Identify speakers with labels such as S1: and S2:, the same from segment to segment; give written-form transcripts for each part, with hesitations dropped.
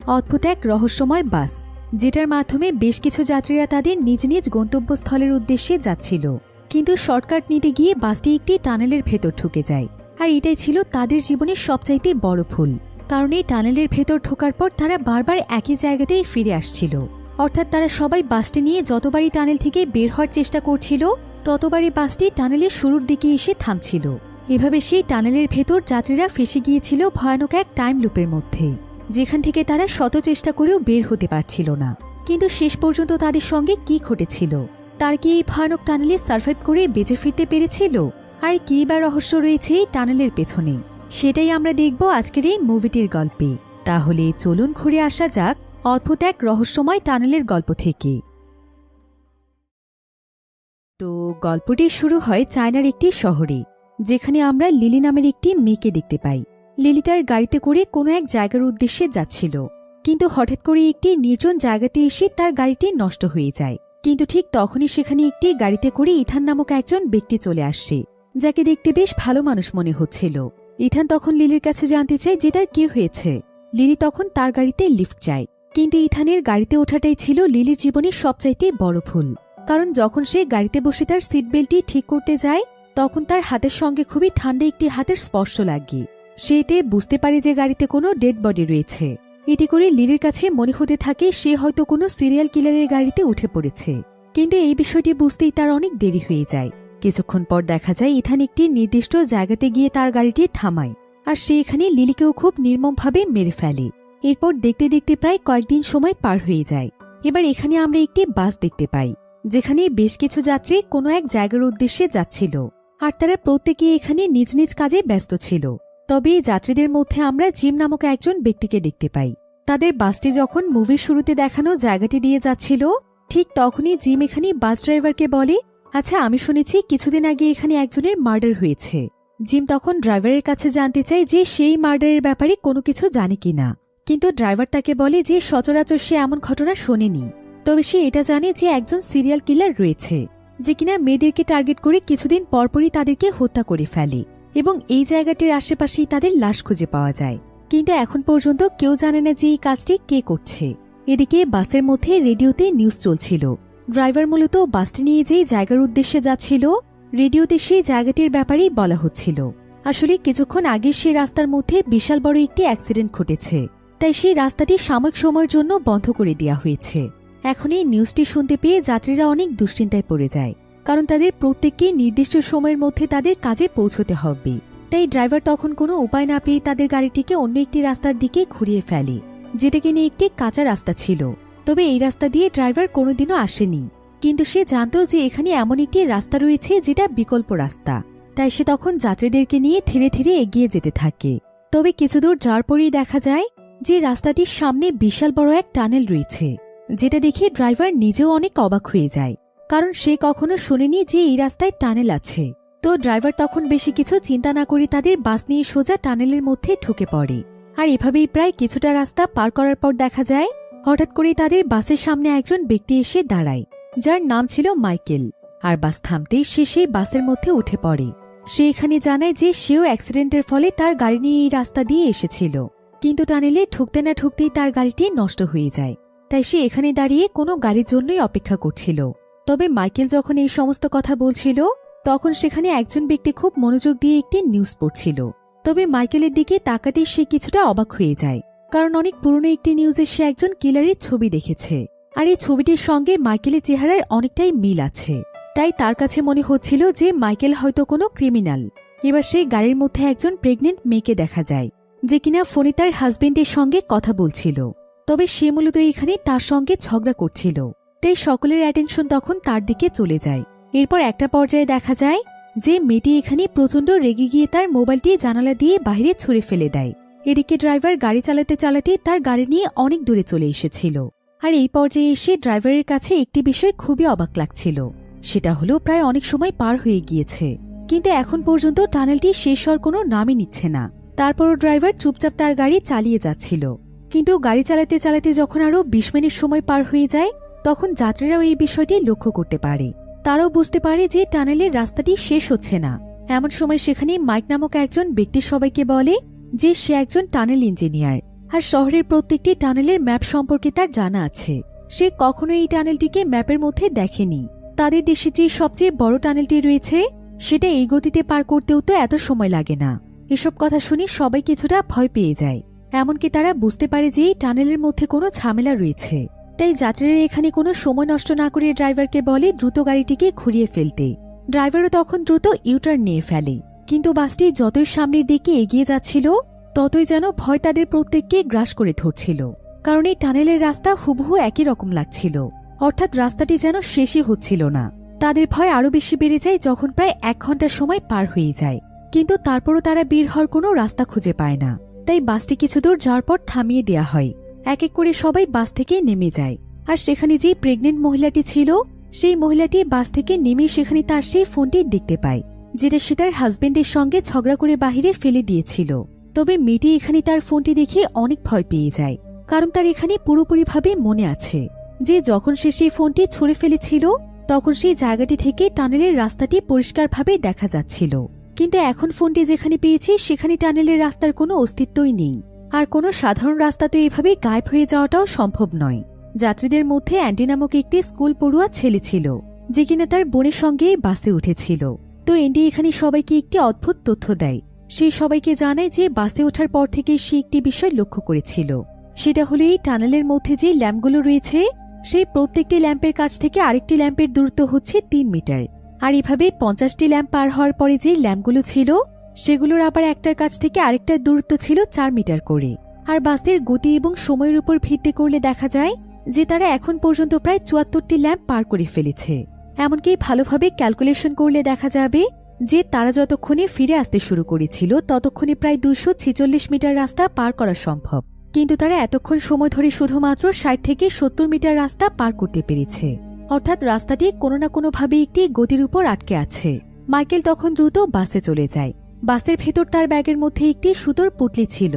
S1: অদ্ভুত এক রহস্যময় বাস, যেটার মাধ্যমে বেশ কিছু যাত্রীরা তাদের নিজ নিজ গন্তব্যস্থলের উদ্দেশ্যে যাচ্ছিল। কিন্তু শর্টকাট নিতে গিয়ে বাসটি একটি টানেলের ভেতর ঢুকে যায়। আর এটাই ছিল তাদের জীবনের সবচাইতে বড় ভুল, কারণ এই টানেলের ভেতর ঢোকার পর তারা বারবার একই জায়গাতেই ফিরে আসছিল। অর্থাৎ তারা সবাই বাসটি নিয়ে যতবারই টানেল থেকে বের হওয়ার চেষ্টা করছিল, ততবারই বাসটি টানেলের শুরুর দিকে এসে থামছিল। এভাবে সেই টানেলের ভেতর যাত্রীরা ফেসে গিয়েছিল ভয়ানক এক টাইম লুপের মধ্যে, যেখান থেকে তারা শত চেষ্টা করেও বের হতে পারছিল না। কিন্তু শেষ পর্যন্ত তাদের সঙ্গে কি ঘটেছিল? তার কি এই ভয়ানক টানেলে সার্ভাইভ করে বেঁচে ফিরতে পেরেছিল? আর কি বা রহস্য রয়েছে এই টানেলের পেছনে, সেটাই আমরা দেখব আজকের এই মুভিটির গল্পে। তাহলে চলুন ঘুরে আসা যাক অদ্ভুত এক রহস্যময় টানেলের গল্প থেকে। তো গল্পটি শুরু হয় চায়নার একটি শহরে, যেখানে আমরা লিলি নামের একটি মেয়েকে দেখতে পাই। লিলি তার গাড়িতে করে কোনো এক জায়গার উদ্দেশ্যে যাচ্ছিল, কিন্তু হঠাৎ করে একটি নির্জন জায়গাতে এসে তার গাড়িটি নষ্ট হয়ে যায়। কিন্তু ঠিক তখনই সেখানে একটি গাড়িতে করে ইথান নামক একজন ব্যক্তি চলে আসছে, যাকে দেখতে বেশ ভালো মানুষ মনে হচ্ছিল। ইথান তখন লিলির কাছে জানতে চায় যে তার কি হয়েছে। লিলি তখন তার গাড়িতে লিফট চায়, কিন্তু ইথানের গাড়িতে ওঠাটাই ছিল লিলির জীবনের সবচাইতে বড় ভুল। কারণ যখন সে গাড়িতে বসে তার সিট বেল্টটি ঠিক করতে যায়, তখন তার হাতের সঙ্গে খুবই ঠান্ডা একটি হাতের স্পর্শ লাগে। সে এতে বুঝতে পারে যে গাড়িতে কোনো ডেড বডি রয়েছে। এতে করে লিলির কাছে মনে হতে থাকে সে হয়তো কোনো সিরিয়াল কিলারের গাড়িতে উঠে পড়েছে। কিন্তু এই বিষয়টি বুঝতেই তার অনেক দেরি হয়ে যায়। কিছুক্ষণ পর দেখা যায় ইথান একটি নির্দিষ্ট জায়গাতে গিয়ে তার গাড়িটি থামায়, আর সে এখানে লিলিকেও খুব নির্মমভাবে মেরে ফেলে। এরপর দেখতে দেখতে প্রায় কয়েকদিন সময় পার হয়ে যায়। এবার এখানে আমরা একটি বাস দেখতে পাই, যেখানে বেশ কিছু যাত্রী কোনো এক জায়গার উদ্দেশ্যে যাচ্ছিল, আর তারা প্রত্যেকেই এখানে নিজ নিজ কাজে ব্যস্ত ছিল। তবে এই যাত্রীদের মধ্যে আমরা জিম নামক একজন ব্যক্তিকে দেখতে পাই। তাদের বাসটি যখন মুভির শুরুতে দেখানো জায়গাটি দিয়ে যাচ্ছিল, ঠিক তখনই জিম এখানে বাস ড্রাইভারকে বলে, আচ্ছা, আমি শুনেছি কিছুদিন আগে এখানে একজনের মার্ডার হয়েছে। জিম তখন ড্রাইভারের কাছে জানতে চায় যে সেই মার্ডারের ব্যাপারে কোনো কিছু জানে কিনা, কিন্তু ড্রাইভার তাকে বলে যে সচরাচর সে এমন ঘটনা শোনেনি। তবে সে এটা জানে যে একজন সিরিয়াল কিলার রয়েছে, যে কিনা মেয়েদেরকে টার্গেট করে কিছুদিন পরপরই তাদেরকে হত্যা করে ফেলে, এবং এই জায়গাটির আশেপাশেই তাদের লাশ খুঁজে পাওয়া যায়। কিন্তু এখন পর্যন্ত কেউ জানে না যে এই কাজটি কে করছে। এদিকে বাসের মধ্যে রেডিওতে নিউজ চলছিল। ড্রাইভার মূলত বাসটি নিয়ে যেই জায়গার উদ্দেশ্যে যাচ্ছিল, রেডিওতে সেই জায়গাটির ব্যাপারেই বলা হচ্ছিল। আসলে কিছুক্ষণ আগে সেই রাস্তার মধ্যে বিশাল বড় একটি অ্যাক্সিডেন্ট ঘটেছে, তাই সেই রাস্তাটি সাময়িক সময়ের জন্য বন্ধ করে দেওয়া হয়েছে। এখন এই নিউজটি শুনতে পেয়ে যাত্রীরা অনেক দুশ্চিন্তায় পড়ে যায়, কারণ তাদের প্রত্যেককে নির্দিষ্ট সময়ের মধ্যে তাদের কাজে পৌঁছতে হবে। তাই ড্রাইভার তখন কোনো উপায় না পেয়ে তাদের গাড়িটিকে অন্য একটি রাস্তার দিকে ঘুরিয়ে ফেলে, যেটা কিনা একটি কাঁচা রাস্তা ছিল। তবে এই রাস্তা দিয়ে ড্রাইভার কোনোদিনও আসেনি, কিন্তু সে জানত যে এখানে এমন একটি রাস্তা রয়েছে যেটা বিকল্প রাস্তা। তাই সে তখন যাত্রীদেরকে নিয়ে ধীরে ধীরে এগিয়ে যেতে থাকে। তবে কিছুদূর যাওয়ার পরেই দেখা যায় যে রাস্তাটির সামনে বিশাল বড় এক টানেল রয়েছে, যেটা দেখে ড্রাইভার নিজেও অনেক অবাক হয়ে যায়, কারণ সে কখনো শোনেনি যে এই রাস্তায় টানেল আছে। তো ড্রাইভার তখন বেশি কিছু চিন্তা না করে তাদের বাস নিয়ে সোজা টানেলের মধ্যে ঢুকে পড়ে। আর এভাবেই প্রায় কিছুটা রাস্তা পার করার পর দেখা যায় হঠাৎ করে তাদের বাসের সামনে একজন ব্যক্তি এসে দাঁড়ায়, যার নাম ছিল মাইকেল। আর বাস থামতেই সে সেই বাসের মধ্যে উঠে পড়ে। সে এখানে জানায় যে সেও অ্যাক্সিডেন্টের ফলে তার গাড়ি নিয়ে এই রাস্তা দিয়ে এসেছিল, কিন্তু টানেলে ঢুকতে না ঢুকতেই তার গাড়িটি নষ্ট হয়ে যায়। তাই সে এখানে দাঁড়িয়ে কোনো গাড়ির জন্যই অপেক্ষা করছিল। তবে মাইকেল যখন এই সমস্ত কথা বলছিল, তখন সেখানে একজন ব্যক্তি খুব মনোযোগ দিয়ে একটি নিউজ পড়ছিল। তবে মাইকেলের দিকে তাকাতেই সে কিছুটা অবাক হয়ে যায়, কারণ অনেক পুরনো একটি নিউজে সে একজন কিলারের ছবি দেখেছে, আর এই ছবিটির সঙ্গে মাইকেলের চেহারার অনেকটাই মিল আছে। তাই তার কাছে মনে হচ্ছিল যে মাইকেল হয়তো কোনো ক্রিমিনাল। এবার সেই গাড়ির মধ্যে একজন প্রেগনেন্ট মেয়েকে দেখা যায়, যে কিনা ফোনে তার হাজবেন্ডের সঙ্গে কথা বলছিল। তবে সে মূলত এখানে তার সঙ্গে ঝগড়া করছিল, তাই সকলের অ্যাটেনশন তখন তার দিকে চলে যায়। এরপর একটা পর্যায়ে দেখা যায় যে মেয়েটি এখানে প্রচণ্ড রেগে গিয়ে তার মোবাইলটি জানালা দিয়ে বাইরে ছুঁড়ে ফেলে দেয়। এদিকে ড্রাইভার গাড়ি চালাতে চালাতে তার গাড়ি নিয়ে অনেক দূরে চলে এসেছিল। আর এই পর্যায়ে এসে ড্রাইভারের কাছে একটি বিষয় খুবই অবাক লাগছিল, সেটা হলো প্রায় অনেক সময় পার হয়ে গিয়েছে, কিন্তু এখন পর্যন্ত টানেলটি শেষ হওয়ার কোনো নামই নিচ্ছে না। তারপরও ড্রাইভার চুপচাপ তার গাড়ি চালিয়ে যাচ্ছিল। কিন্তু গাড়ি চালাতে চালাতে যখন আরও 20 মিনিট সময় পার হয়ে যায়, তখন যাত্রীরাও এই বিষয়টি লক্ষ্য করতে পারে। তারাও বুঝতে পারে যে টানেলের রাস্তাটি শেষ হচ্ছে না। এমন সময় সেখানে মাইক নামক একজন ব্যক্তি সবাইকে বলে যে সে একজন টানেল ইঞ্জিনিয়ার, আর শহরের প্রত্যেকটি টানেলের ম্যাপ সম্পর্কে তার জানা আছে। সে কখনো এই টানেলটিকে ম্যাপের মধ্যে দেখেনি। তাদের দেশে যে সবচেয়ে বড় টানেলটি রয়েছে সেটা এই গতিতে পার করতেও তো এত সময় লাগে না। এসব কথা শুনে সবাই কিছুটা ভয় পেয়ে যায়। এমনকি তারা বুঝতে পারে যে এই টানেলের মধ্যে কোনো ঝামেলা রয়েছে। তাই যাত্রীরা এখানে কোনো সময় নষ্ট না করে ড্রাইভারকে বলে দ্রুত গাড়িটিকে ঘুরিয়ে ফেলতে। ড্রাইভারও তখন দ্রুত ইউটার্ন নিয়ে ফেলে। কিন্তু বাসটি যতই সামনের দিকে এগিয়ে যাচ্ছিল ততই যেন ভয় তাদের প্রত্যেককে গ্রাস করে ধরছিল। কারণ এই টানেলের রাস্তা হুবহু একই রকম লাগছিল, অর্থাৎ রাস্তাটি যেন শেষই হচ্ছিল না। তাদের ভয় আরো বেশি বেড়ে যায় যখন প্রায় 1 ঘন্টা সময় পার হয়ে যায়। কিন্তু তারপরও তারা বের হওয়ার কোনো রাস্তা খুঁজে পায় না। তাই বাসটি কিছু দূর যাওয়ার পর থামিয়ে দেয়া হয়। এক এক করে সবাই বাস থেকে নেমে যায়। আর সেখানে যে প্রেগনেন্ট মহিলাটি ছিল সেই মহিলাটি বাস থেকে নেমে সেখানে তার সেই ফোনটি দেখতে পায়, যেটা সে তার হাজবেন্ডের সঙ্গে ঝগড়া করে বাহিরে ফেলে দিয়েছিল। তবে মেয়েটি এখানে তার ফোনটি দেখে অনেক ভয় পেয়ে যায়, কারণ তার এখানে পুরোপুরিভাবে মনে আছে যে যখন সে সেই ফোনটি ছুঁড়ে ফেলেছিল তখন সেই জায়গাটি থেকে টানেলের রাস্তাটি পরিষ্কারভাবে দেখা যাচ্ছিল। কিন্তু এখন ফোনটি যেখানে পেয়েছি সেখানে টানেলের রাস্তার কোনো অস্তিত্বই নেই। আর কোনো সাধারণ রাস্তা তো এভাবে গায়েব হয়ে যাওয়াটাও সম্ভব নয়। যাত্রীদের মধ্যে অ্যান্ডি নামক একটি স্কুল পড়ুয়া ছেলে ছিল, যে কিনা তার বোনের সঙ্গে বাসে উঠেছিল। তো অ্যান্ডি এখানে সবাইকে একটি অদ্ভুত তথ্য দেয়। সে সবাইকে জানায় যে বাসে ওঠার পর থেকে সে একটি বিষয় লক্ষ্য করেছিল। সেটা হলো এই টানেলের মধ্যে যে ল্যাম্পগুলো রয়েছে সেই প্রত্যেকটি ল্যাম্পের কাছ থেকে আরেকটি ল্যাম্পের দূরত্ব হচ্ছে 3 মিটার। আর এভাবে 50টি ল্যাম্প পার হওয়ার পরে যে ল্যাম্পগুলো ছিল সেগুলোর আবার একটার কাছ থেকে আরেকটার দূরত্ব ছিল 4 মিটার করে। আর বাসের গতি এবং সময়ের উপর ভিত্তি করলে দেখা যায় যে তারা এখন পর্যন্ত প্রায় 74টি ল্যাম্প পার করে ফেলেছে। এমনকি ভালোভাবে ক্যালকুলেশন করলে দেখা যাবে যে তারা যতক্ষণে ফিরে আসতে শুরু করেছিল ততক্ষণে প্রায় 246 মিটার রাস্তা পার করা সম্ভব। কিন্তু তারা এতক্ষণ সময় ধরে শুধুমাত্র 60 থেকে 70 মিটার রাস্তা পার করতে পেরেছে। অর্থাৎ রাস্তাটি কোনো না কোনোভাবে একটি গতির উপর আটকে আছে। মাইকেল তখন দ্রুত বাসে চলে যায়। বাসের ভেতর তার ব্যাগের মধ্যে একটি সুতোর পুঁটলি ছিল।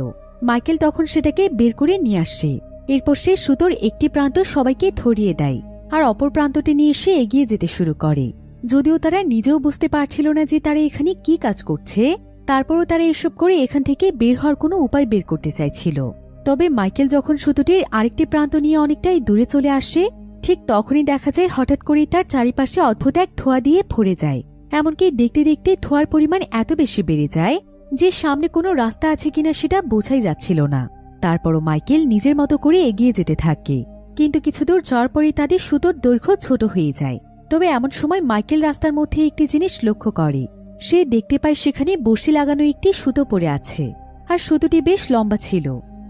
S1: মাইকেল তখন সেটাকে বের করে নিয়ে আসে। এরপর সে সুতোর একটি প্রান্ত সবাইকে ধরিয়ে দেয় আর অপর প্রান্তটি নিয়ে এসে এগিয়ে যেতে শুরু করে। যদিও তারা নিজেও বুঝতে পারছিল না যে তারা এখানে কি কাজ করছে, তারপরও তারা এসব করে এখান থেকে বের হওয়ার কোনো উপায় বের করতে চাইছিল। তবে মাইকেল যখন সুতোটির আরেকটি প্রান্ত নিয়ে অনেকটাই দূরে চলে আসে ঠিক তখনই দেখা যায় হঠাৎ করেই তার চারিপাশে অদ্ভুত এক ধোঁয়া দিয়ে ভরে যায়। এমনকি দেখতে দেখতে ধোঁয়ার পরিমাণ এত বেশি বেড়ে যায় যে সামনে কোনো রাস্তা আছে কিনা সেটা বোঝাই যাচ্ছিল না। তারপরও মাইকেল নিজের মতো করে এগিয়ে যেতে থাকে। কিন্তু কিছু দূর যাওয়ার পরেই তাদের সুতোর দৈর্ঘ্য ছোট হয়ে যায়। তবে এমন সময় মাইকেল রাস্তার মধ্যে একটি জিনিস লক্ষ্য করে। সে দেখতে পায় সেখানে বড়শি লাগানো একটি সুতো পড়ে আছে, আর সুতোটি বেশ লম্বা ছিল।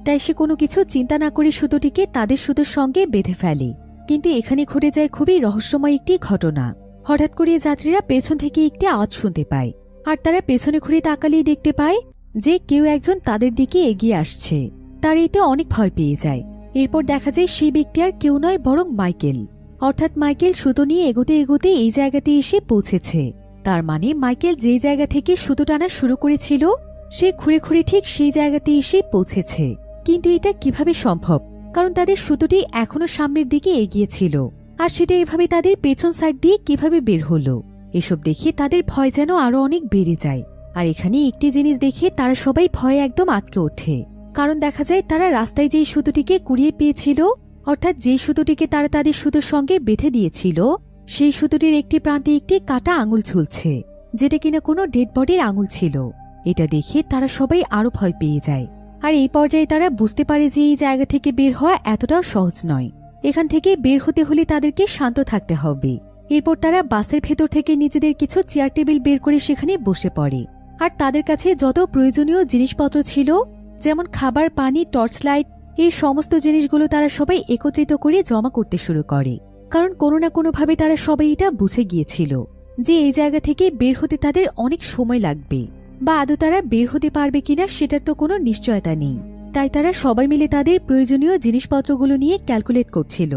S1: তাই সে কোনো কিছু চিন্তা না করে সুতোটিকে তাদের সুতোর সঙ্গে বেঁধে ফেলে। কিন্তু এখানে ঘটে যায় খুবই রহস্যময় একটি ঘটনা। হঠাৎ করে যাত্রীরা পেছন থেকে একটি আওয়াজ শুনতে পায়, আর তারা পেছনে ঘুরে তাকালেই দেখতে পায় যে কেউ একজন তাদের দিকে এগিয়ে আসছে। তার এতে অনেক ভয় পেয়ে যায়। এরপর দেখা যায় সেই ব্যক্তি আর কেউ নয় বরং মাইকেল। অর্থাৎ মাইকেল সুতো নিয়ে এগোতে এগোতে এই জায়গাতে এসে পৌঁছেছে। তার মানে মাইকেল যে জায়গা থেকে সুতো টানা শুরু করেছিল সে ঘুরে ঘুরে ঠিক সেই জায়গাতে এসে পৌঁছেছে। কিন্তু এটা কিভাবে সম্ভব? কারণ তাদের সুতোটি এখনো সামনের দিকে এগিয়েছিল, আর সেটা এভাবে তাদের পেছন সাইড দিয়ে কিভাবে বের হলো। এসব দেখে তাদের ভয় যেন আরো অনেক বেড়ে যায়। আর এখানে একটি জিনিস দেখে তারা সবাই ভয়ে একদম আটকে ওঠে। কারণ দেখা যায় তারা রাস্তায় যেই সুতোটিকে কুড়িয়ে পেয়েছিল, অর্থাৎ যে সুতোটিকে তারা তাদের সুতোর সঙ্গে বেঁধে দিয়েছিল, সেই সুতোটির একটি প্রান্তে একটি কাটা আঙুল ঝুলছে, যেটা কিনা কোনো ডেড বডির আঙুল ছিল। এটা দেখে তারা সবাই আরো ভয় পেয়ে যায়। আর এই পর্যায়ে তারা বুঝতে পারে যে এই জায়গা থেকে বের হওয়া এতটাও সহজ নয়। এখান থেকে বের হতে হলে তাদেরকে শান্ত থাকতে হবে। এরপর তারা বাসের ভেতর থেকে নিজেদের কিছু চেয়ার টেবিল বের করে সেখানে বসে পড়ে। আর তাদের কাছে যত প্রয়োজনীয় জিনিসপত্র ছিল, যেমন খাবার, পানি, টর্চ লাইট, এই সমস্ত জিনিসগুলো তারা সবাই একত্রিত করে জমা করতে শুরু করে। কারণ কোনো না কোনোভাবে তারা সবাই এটা বুঝে গিয়েছিল যে এই জায়গা থেকে বের হতে তাদের অনেক সময় লাগবে, বা আদৌ তারা বের হতে পারবে কিনা সেটার তো কোনো নিশ্চয়তা নেই। তাই তারা সবাই মিলে তাদের প্রয়োজনীয় জিনিসপত্রগুলো নিয়ে ক্যালকুলেট করছিল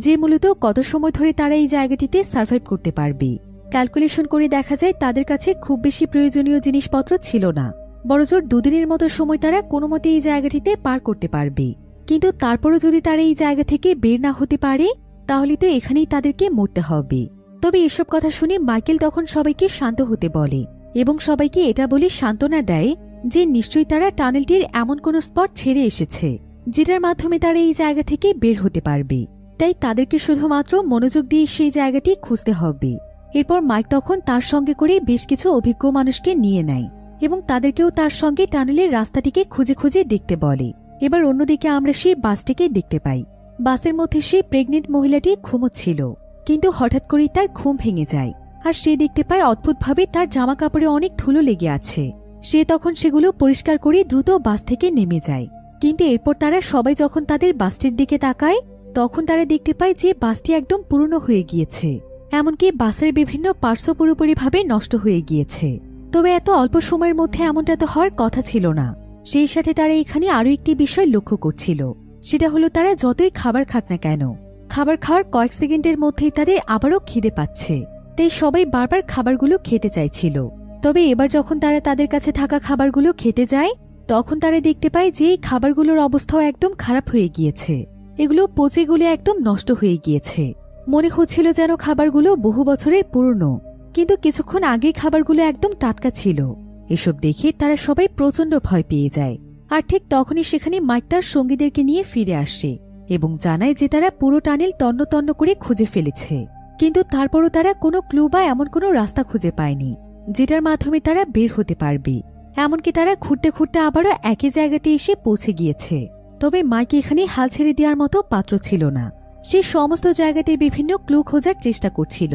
S1: যে মূলত কত সময় ধরে তারা এই জায়গাটিতে সার্ভাইভ করতে পারবে। ক্যালকুলেশন করে দেখা যায় তাদের কাছে খুব বেশি প্রয়োজনীয় জিনিসপত্র ছিল না, বড়জোর 2 দিনের মতো সময় তারা কোনো মতে এই জায়গাটিতে পার করতে পারবে। কিন্তু তারপরও যদি তারা এই জায়গা থেকে বের না হতে পারে তাহলে তো এখানেই তাদেরকে মরতে হবে। তবে এসব কথা শুনে মাইকেল তখন সবাইকে শান্ত হতে বলে এবং সবাইকে এটা বলে সান্ত্বনা দেয় যে নিশ্চয়ই তারা টানেলটির এমন কোনো স্পট ছেড়ে এসেছে যেটার মাধ্যমে তারা এই জায়গা থেকে বের হতে পারবে। তাই তাদেরকে শুধুমাত্র মনোযোগ দিয়ে সেই জায়গাটি খুঁজতে হবে। এরপর মাইক তখন তার সঙ্গে করে বেশ কিছু অভিজ্ঞ মানুষকে নিয়ে নেয় এবং তাদেরকেও তার সঙ্গে টানেলের রাস্তাটিকে খুঁজে খুঁজে দেখতে বলে। এবার অন্যদিকে আমরা সেই বাসটিকে দেখতে পাই। বাসের মধ্যে সেই প্রেগনেন্ট মহিলাটি ঘুমোচ্ছিল, কিন্তু হঠাৎ করেই তার ঘুম ভেঙে যায় আর সে দেখতে পায় অদ্ভুতভাবে তার জামা কাপড়ে অনেক ধুলো লেগে আছে। সে তখন সেগুলো পরিষ্কার করে দ্রুত বাস থেকে নেমে যায়। কিন্তু এরপর তারা সবাই যখন তাদের বাসটির দিকে তাকায় তখন তারা দেখতে পায় যে বাসটি একদম পুরনো হয়ে গিয়েছে, এমনকি বাসের বিভিন্ন পার্টসও পুরোপুরিভাবে নষ্ট হয়ে গিয়েছে। তবে এত অল্প সময়ের মধ্যে এমনটা তো হওয়ার কথা ছিল না। সেই সাথে তারা এখানে আরও একটি বিষয় লক্ষ্য করছিল, সেটা হলো তারা যতই খাবার খাক না কেন, খাবার খাওয়ার কয়েক সেকেন্ডের মধ্যেই তাদের আবারও খিদে পাচ্ছে। তাই সবাই বারবার খাবারগুলো খেতে চাইছিল। তবে এবার যখন তারা তাদের কাছে থাকা খাবারগুলো খেতে যায় তখন তারা দেখতে পায় যে এই খাবারগুলোর অবস্থাও একদম খারাপ হয়ে গিয়েছে। এগুলো পচে গলে একদম নষ্ট হয়ে গিয়েছে। মনে হচ্ছিল যেন খাবারগুলো বহু বছরের পুরনো, কিন্তু কিছুক্ষণ আগে খাবারগুলো একদম টাটকা ছিল। এসব দেখে তারা সবাই প্রচণ্ড ভয় পেয়ে যায়। আর ঠিক তখনই সেখানে মাইক তার সঙ্গীদেরকে নিয়ে ফিরে আসে এবং জানায় যে তারা পুরো টানেল তন্ন তন্ন করে খুঁজে ফেলেছে, কিন্তু তারপরও তারা কোনো ক্লু বা এমন কোনো রাস্তা খুঁজে পায়নি যেটার মাধ্যমে তারা বের হতে পারবে। এমনকি তারা ঘুরতে ঘুরতে আবারও একই জায়গাতে এসে পৌঁছে গিয়েছে। তবে মাইক এখানে হাল ছেড়ে দেওয়ার মতো পাত্র ছিল না। সে সমস্ত জায়গাতে বিভিন্ন ক্লু খোঁজার চেষ্টা করছিল।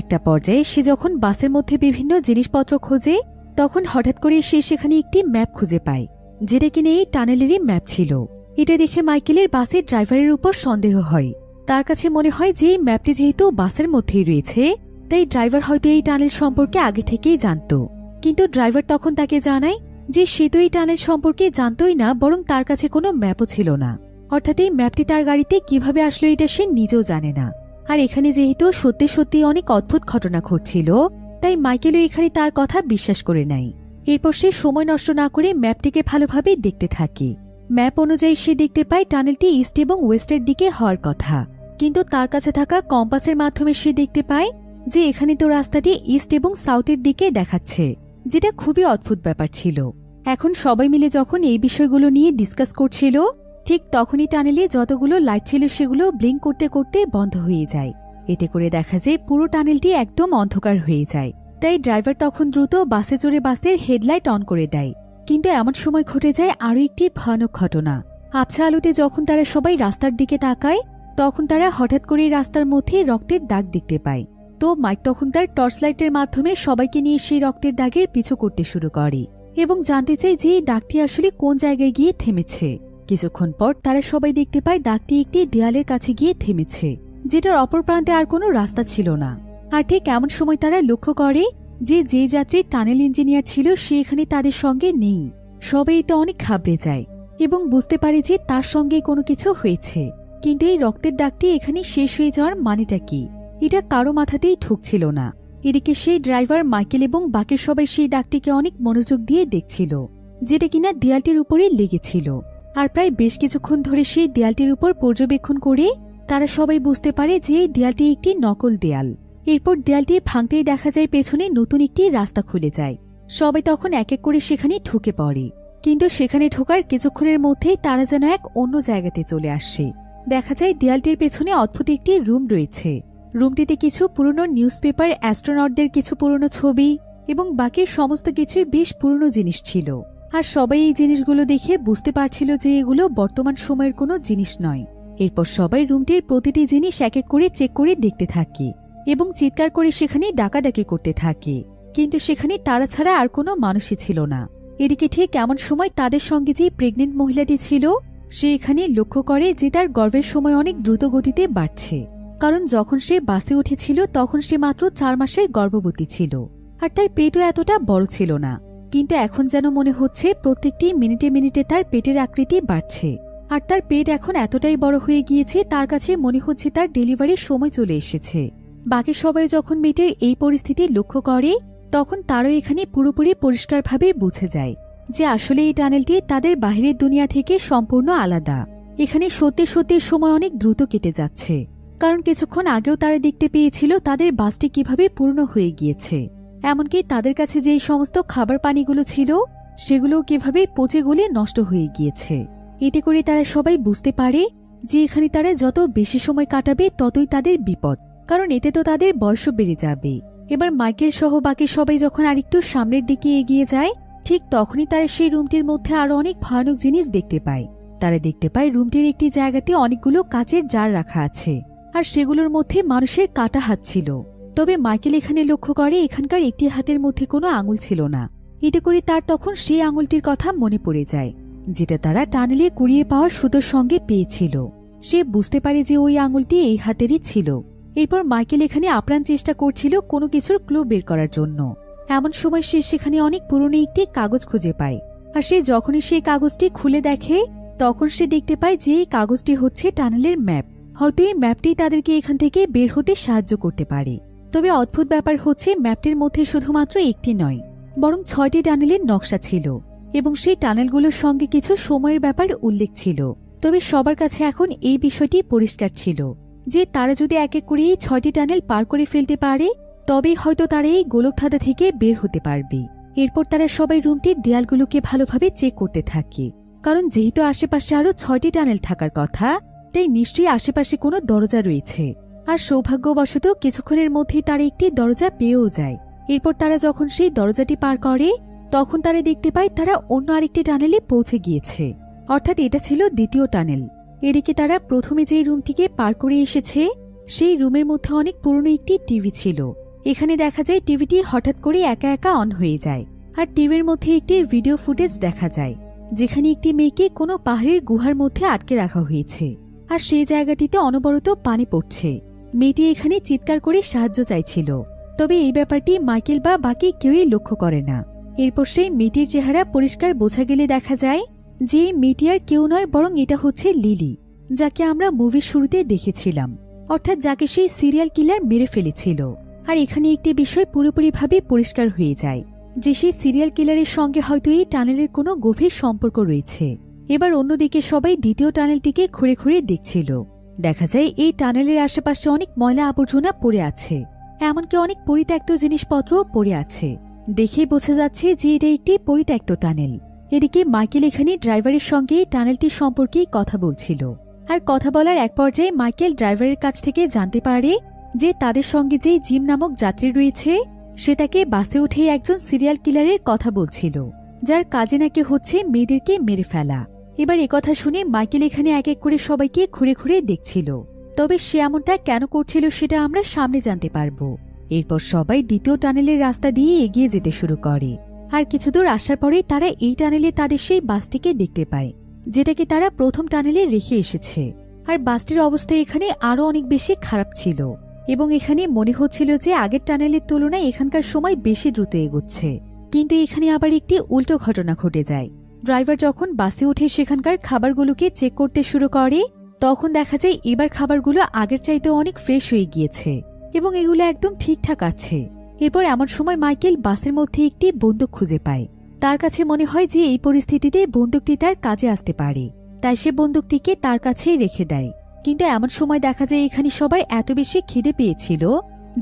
S1: একটা পর্যায়ে সে যখন বাসের মধ্যে বিভিন্ন জিনিসপত্র খোঁজে তখন হঠাৎ করে সে সেখানে একটি ম্যাপ খুঁজে পায়, যেটা কিনা এই টানেলেরই ম্যাপ ছিল। এটা দেখে মাইকেলের বাসের ড্রাইভারের উপর সন্দেহ হয়। তার কাছে মনে হয় যে এই ম্যাপটি যেহেতু বাসের মধ্যেই রয়েছে তাই ড্রাইভার হয়তো এই টানেল সম্পর্কে আগে থেকেই জানত। কিন্তু ড্রাইভার তখন তাকে জানায় যে সে তো এই টানেল সম্পর্কে জানতই না, বরং তার কাছে কোনো ম্যাপও ছিল না। অর্থাৎ এই ম্যাপটি তার গাড়িতে কিভাবে আসলো এটা সে নিজেও জানে না। আর এখানে যেহেতু সত্যি সত্যি অনেক অদ্ভুত ঘটনা ঘটছিল তাই মাইকেলও এখানে তার কথা বিশ্বাস করে নেয়। এরপর সে সময় নষ্ট না করে ম্যাপটিকে ভালোভাবে দেখতে থাকে। ম্যাপ অনুযায়ী সে দেখতে পায় টানেলটি ইস্ট এবং ওয়েস্টের দিকে হওয়ার কথা, কিন্তু তার কাছে থাকা কম্পাসের মাধ্যমে সে দেখতে পায় যে এখানে তো রাস্তাটি ইস্ট এবং সাউথের দিকে দেখাচ্ছে, যেটা খুবই অদ্ভুত ব্যাপার ছিল। এখন সবাই মিলে যখন এই বিষয়গুলো নিয়ে ডিসকাস করছিল ঠিক তখনই টানেলে যতগুলো লাইট ছিল সেগুলো ব্লিঙ্ক করতে করতে বন্ধ হয়ে যায়। এতে করে দেখা যায় পুরো টানেলটি একদম অন্ধকার হয়ে যায়। তাই ড্রাইভার তখন দ্রুত বাসে চড়ে বাসের হেডলাইট অন করে দেয়। কিন্তু এমন সময় ঘটে যায় আরও একটি ভয়ানক ঘটনা। আবছা আলোতে যখন তারা সবাই রাস্তার দিকে তাকায় তখন তারা হঠাৎ করে রাস্তার মধ্যে রক্তের দাগ দেখতে পায়। তো মাইক তখন তার টর্চ লাইটের মাধ্যমে সবাইকে নিয়ে সেই রক্তের দাগের পিছু করতে শুরু করে এবং জানতে চায় যে এই দাগটি আসলে কোন জায়গায় গিয়ে থেমেছে। কিছুক্ষণ পর তারা সবাই দেখতে পায় দাগটি একটি দেয়ালের কাছে গিয়ে থেমেছে, যেটার অপর প্রান্তে আর কোনো রাস্তা ছিল না। আর ঠিক এমন সময় তারা লক্ষ্য করে যে যাত্রী টানেল ইঞ্জিনিয়ার ছিল সে এখানে তাদের সঙ্গে নেই। সবাই তো অনেক ঘাবড়ে যায় এবং বুঝতে পারে যে তার সঙ্গে কোনো কিছু হয়েছে। কিন্তু এই রক্তের দাগটি এখানে শেষ হয়ে যাওয়ার মানেটা কি, এটা কারো মাথাতেই ঠুকছিল না। এদিকে সেই ড্রাইভার মাইকেল এবং বাকি সবাই সেই দাগটিকে অনেক মনোযোগ দিয়ে দেখছিল, যেটা কিনা দেয়ালটির উপরেই লেগেছিল। আর প্রায় বেশ কিছুক্ষণ ধরে সেই দেয়ালটির উপর পর্যবেক্ষণ করে তারা সবাই বুঝতে পারে যে এই দেয়ালটি একটি নকল দেয়াল। এরপর দেয়ালটি ভাঙতেই দেখা যায় পেছনে নতুন একটি রাস্তা খুলে যায়। সবাই তখন এক এক করে সেখানে ঢুকে পড়ে, কিন্তু সেখানে ঢোকার কিছুক্ষণের মধ্যেই তারা যেন এক অন্য জায়গাতে চলে আসছে। দেখা যায় দেয়ালটির পেছনে অদ্ভুত একটি রুম রয়েছে। রুমটিতে কিছু পুরনো নিউজপেপার, অ্যাস্ট্রোনটদের কিছু পুরনো ছবি এবং বাকি সমস্ত কিছুই বেশ পুরনো জিনিস ছিল। আর সবাই এই জিনিসগুলো দেখে বুঝতে পারছিল যে এগুলো বর্তমান সময়ের কোনো জিনিস নয়। এরপর সবাই রুমটির প্রতিটি জিনিস এক এক করে চেক করে দেখতে থাকে এবং চিৎকার করে সেখানে ডাকাডাকি করতে থাকে, কিন্তু সেখানে তারা ছাড়া আর কোনো মানুষই ছিল না। এদিকে ঠিক এমন সময় তাদের সঙ্গে যে প্রেগনেন্ট মহিলাটি ছিল সে এখানে লক্ষ্য করে যে তার গর্ভের সময় অনেক দ্রুত গতিতে বাড়ছে, কারণ যখন সে বাসে উঠেছিল তখন সে মাত্র 4 মাসের গর্ভবতী ছিল আর তার পেটও এতটা বড় ছিল না। কিন্তু এখন যেন মনে হচ্ছে প্রত্যেকটি মিনিটে মিনিটে তার পেটের আকৃতি বাড়ছে আর তার পেট এখন এতটাই বড় হয়ে গিয়েছে তার কাছে মনে হচ্ছে তার ডেলিভারির সময় চলে এসেছে। বাকি সবাই যখন মেয়েটির এই পরিস্থিতি লক্ষ্য করে তখন তারও এখানে পুরোপুরি পরিষ্কারভাবে বুঝে যায় যে আসলে এই টানেলটি তাদের বাহিরের দুনিয়া থেকে সম্পূর্ণ আলাদা। এখানে সত্যি সত্যি সময় অনেক দ্রুত কেটে যাচ্ছে, কারণ কিছুক্ষণ আগেও তারা দেখতে পেয়েছিল তাদের বাসটি কিভাবে পূর্ণ হয়ে গিয়েছে। এমনকি তাদের কাছে যেই সমস্ত খাবার পানিগুলো ছিল সেগুলোও কিভাবে পচে গলে নষ্ট হয়ে গিয়েছে। এতে করে তারা সবাই বুঝতে পারে যে এখানে তারা যত বেশি সময় কাটাবে ততই তাদের বিপদ, কারণ এতে তো তাদের বয়সও বেড়ে যাবে। এবার মাইকেল সহ বাকি সবাই যখন আরেকটু সামনের দিকে এগিয়ে যায়, ঠিক তখনই তারা সেই রুমটির মধ্যে আরো অনেক ভয়ানক জিনিস দেখতে পায়। তারা দেখতে পায় রুমটির একটি জায়গাতে অনেকগুলো কাচের জার রাখা আছে, আর সেগুলোর মধ্যে মানুষের কাটা হাত ছিল। তবে মাইকেল এখানে লক্ষ্য করে এখানকার একটি হাতের মধ্যে কোনো আঙুল ছিল না। এতে করে তার তখন সেই আঙুলটির কথা মনে পড়ে যায়, যেটা তারা টানেলে কুড়িয়ে পাওয়া সুতোর সঙ্গে পেয়েছিল। সে বুঝতে পারে যে ওই আঙুলটি এই হাতেরই ছিল। এরপর মাইকেল এখানে আপ্রাণ চেষ্টা করছিল কোনো কিছুর ক্লু বের করার জন্য। এমন সময় সে সেখানে অনেক পুরনো একটি কাগজ খুঁজে পায়, আর সে যখনই সেই কাগজটি খুলে দেখে তখন সে দেখতে পায় যে এই কাগজটি হচ্ছে টানেলের ম্যাপ। হয়তো এই ম্যাপটি তাদেরকে এখান থেকে বের হতে সাহায্য করতে পারে। তবে অদ্ভুত ব্যাপার হচ্ছে ম্যাপটির মধ্যে শুধুমাত্র একটি নয়, বরং 6টি টানেলের নকশা ছিল, এবং সেই টানেলগুলোর সঙ্গে কিছু সময়ের ব্যাপার উল্লেখ ছিল। তবে সবার কাছে এখন এই বিষয়টি পরিষ্কার ছিল যে তারা যদি এক এক করে এই 6টি টানেল পার করে ফেলতে পারে তবেই হয়তো তারা এই গোলকধাঁধা থেকে বের হতে পারবে। এরপর তারা সবাই রুমটির দেয়ালগুলোকে ভালোভাবে চেক করতে থাকে, কারণ যেহেতু আশেপাশে আরো 6টি টানেল থাকার কথা, তাই নিশ্চয়ই আশেপাশে কোনো দরজা রয়েছে। আর সৌভাগ্যবশত কিছুক্ষণের মধ্যেই তারা একটি দরজা পেয়েও যায়। এরপর তারা যখন সেই দরজাটি পার করে তখন তারা দেখতে পায় তারা অন্য আরেকটি টানেলে পৌঁছে গিয়েছে, অর্থাৎ এটা ছিল দ্বিতীয় টানেল। এদিকে তারা প্রথমে যে রুমটিকে পার করে এসেছে সেই রুমের মধ্যে অনেক পুরনো একটি টিভি ছিল। এখানে দেখা যায় টিভিটি হঠাৎ করে একা একা অন হয়ে যায়, আর টিভির মধ্যে একটি ভিডিও ফুটেজ দেখা যায় যেখানে একটি মেয়েকে কোনো পাহাড়ের গুহার মধ্যে আটকে রাখা হয়েছে, আর সেই জায়গাটিতে অনবরত পানি পড়ছে। মেয়েটি এখানে চিৎকার করে সাহায্য চাইছিল, তবে এই ব্যাপারটি মাইকেল বা বাকি কেউই লক্ষ্য করে না। এরপর সেই মেয়েটির চেহারা পরিষ্কার বোঝা গেলে দেখা যায় যে মেয়েটি আর কেউ নয়, বরং এটা হচ্ছে লিলি, যাকে আমরা মুভির শুরুতে দেখেছিলাম, অর্থাৎ যাকে সেই সিরিয়াল কিলার মেরে ফেলেছিল। আর এখানে একটি বিষয় পুরোপুরিভাবে পরিষ্কার হয়ে যায় যে সেই সিরিয়াল কিলারের সঙ্গে হয়তো এই টানেলের কোনো গভীর সম্পর্ক রয়েছে। এবার অন্যদিকে সবাই দ্বিতীয় টানেলটিকে খুঁড়ে খুঁড়ে দেখছিল। দেখা যায় এই টানেলের আশেপাশে অনেক ময়লা আবর্জনা পড়ে আছে, এমনকি অনেক পরিত্যক্ত জিনিসপত্রও পড়ে আছে। দেখেই বোঝা যাচ্ছে যে এটা একটি পরিত্যক্ত টানেল। এদিকে মাইকেল এখানে ড্রাইভারের সঙ্গে টানেলটি সম্পর্কে কথা বলছিল, আর কথা বলার এক পর্যায়ে মাইকেল ড্রাইভারের কাছ থেকে জানতে পারে যে তাদের সঙ্গে যে জিম নামক যাত্রী রয়েছে সে তাকে বাসে উঠে একজন সিরিয়াল কিলারের কথা বলছিল, যার কাজে নাকি হচ্ছে মেয়েদেরকে মেরে ফেলা। এবার একথা শুনে মাইকেল এখানে এক এক করে সবাইকে খুঁড়ে খুঁড়ে দেখছিল। তবে সে এমনটা কেন করছিল সেটা আমরা সামনে জানতে পারব। এরপর সবাই দ্বিতীয় টানেলের রাস্তা দিয়ে এগিয়ে যেতে শুরু করে, আর কিছু দূর আসার পরে তারা এই টানেলে তাদের সেই বাসটিকে দেখতে পায় যেটাকে তারা প্রথম টানেলে রেখে এসেছে। আর বাসটির অবস্থা এখানে আরো অনেক বেশি খারাপ ছিল, এবং এখানে মনে হচ্ছিল যে আগের টানেলের তুলনায় এখানকার সময় বেশি দ্রুত এগোচ্ছে। কিন্তু এখানে আবার একটি উল্টো ঘটনা ঘটে যায়। ড্রাইভার যখন বাসে উঠে সেখানকার খাবারগুলোকে চেক করতে শুরু করে তখন দেখা যায় এবার খাবারগুলো আগের চাইতে অনেক ফ্রেশ হয়ে গিয়েছে এবং এগুলো একদম ঠিকঠাক আছে। এরপর এমন সময় মাইকেল বাসের মধ্যে একটি বন্দুক খুঁজে পায়। তার কাছে মনে হয় যে এই পরিস্থিতিতে বন্দুকটি তার কাজে আসতে পারে, তাই সে বন্দুকটিকে তার কাছেই রেখে দেয়। কিন্তু এমন সময় দেখা যায় এখানে সবার এত বেশি খিদে পেয়েছিল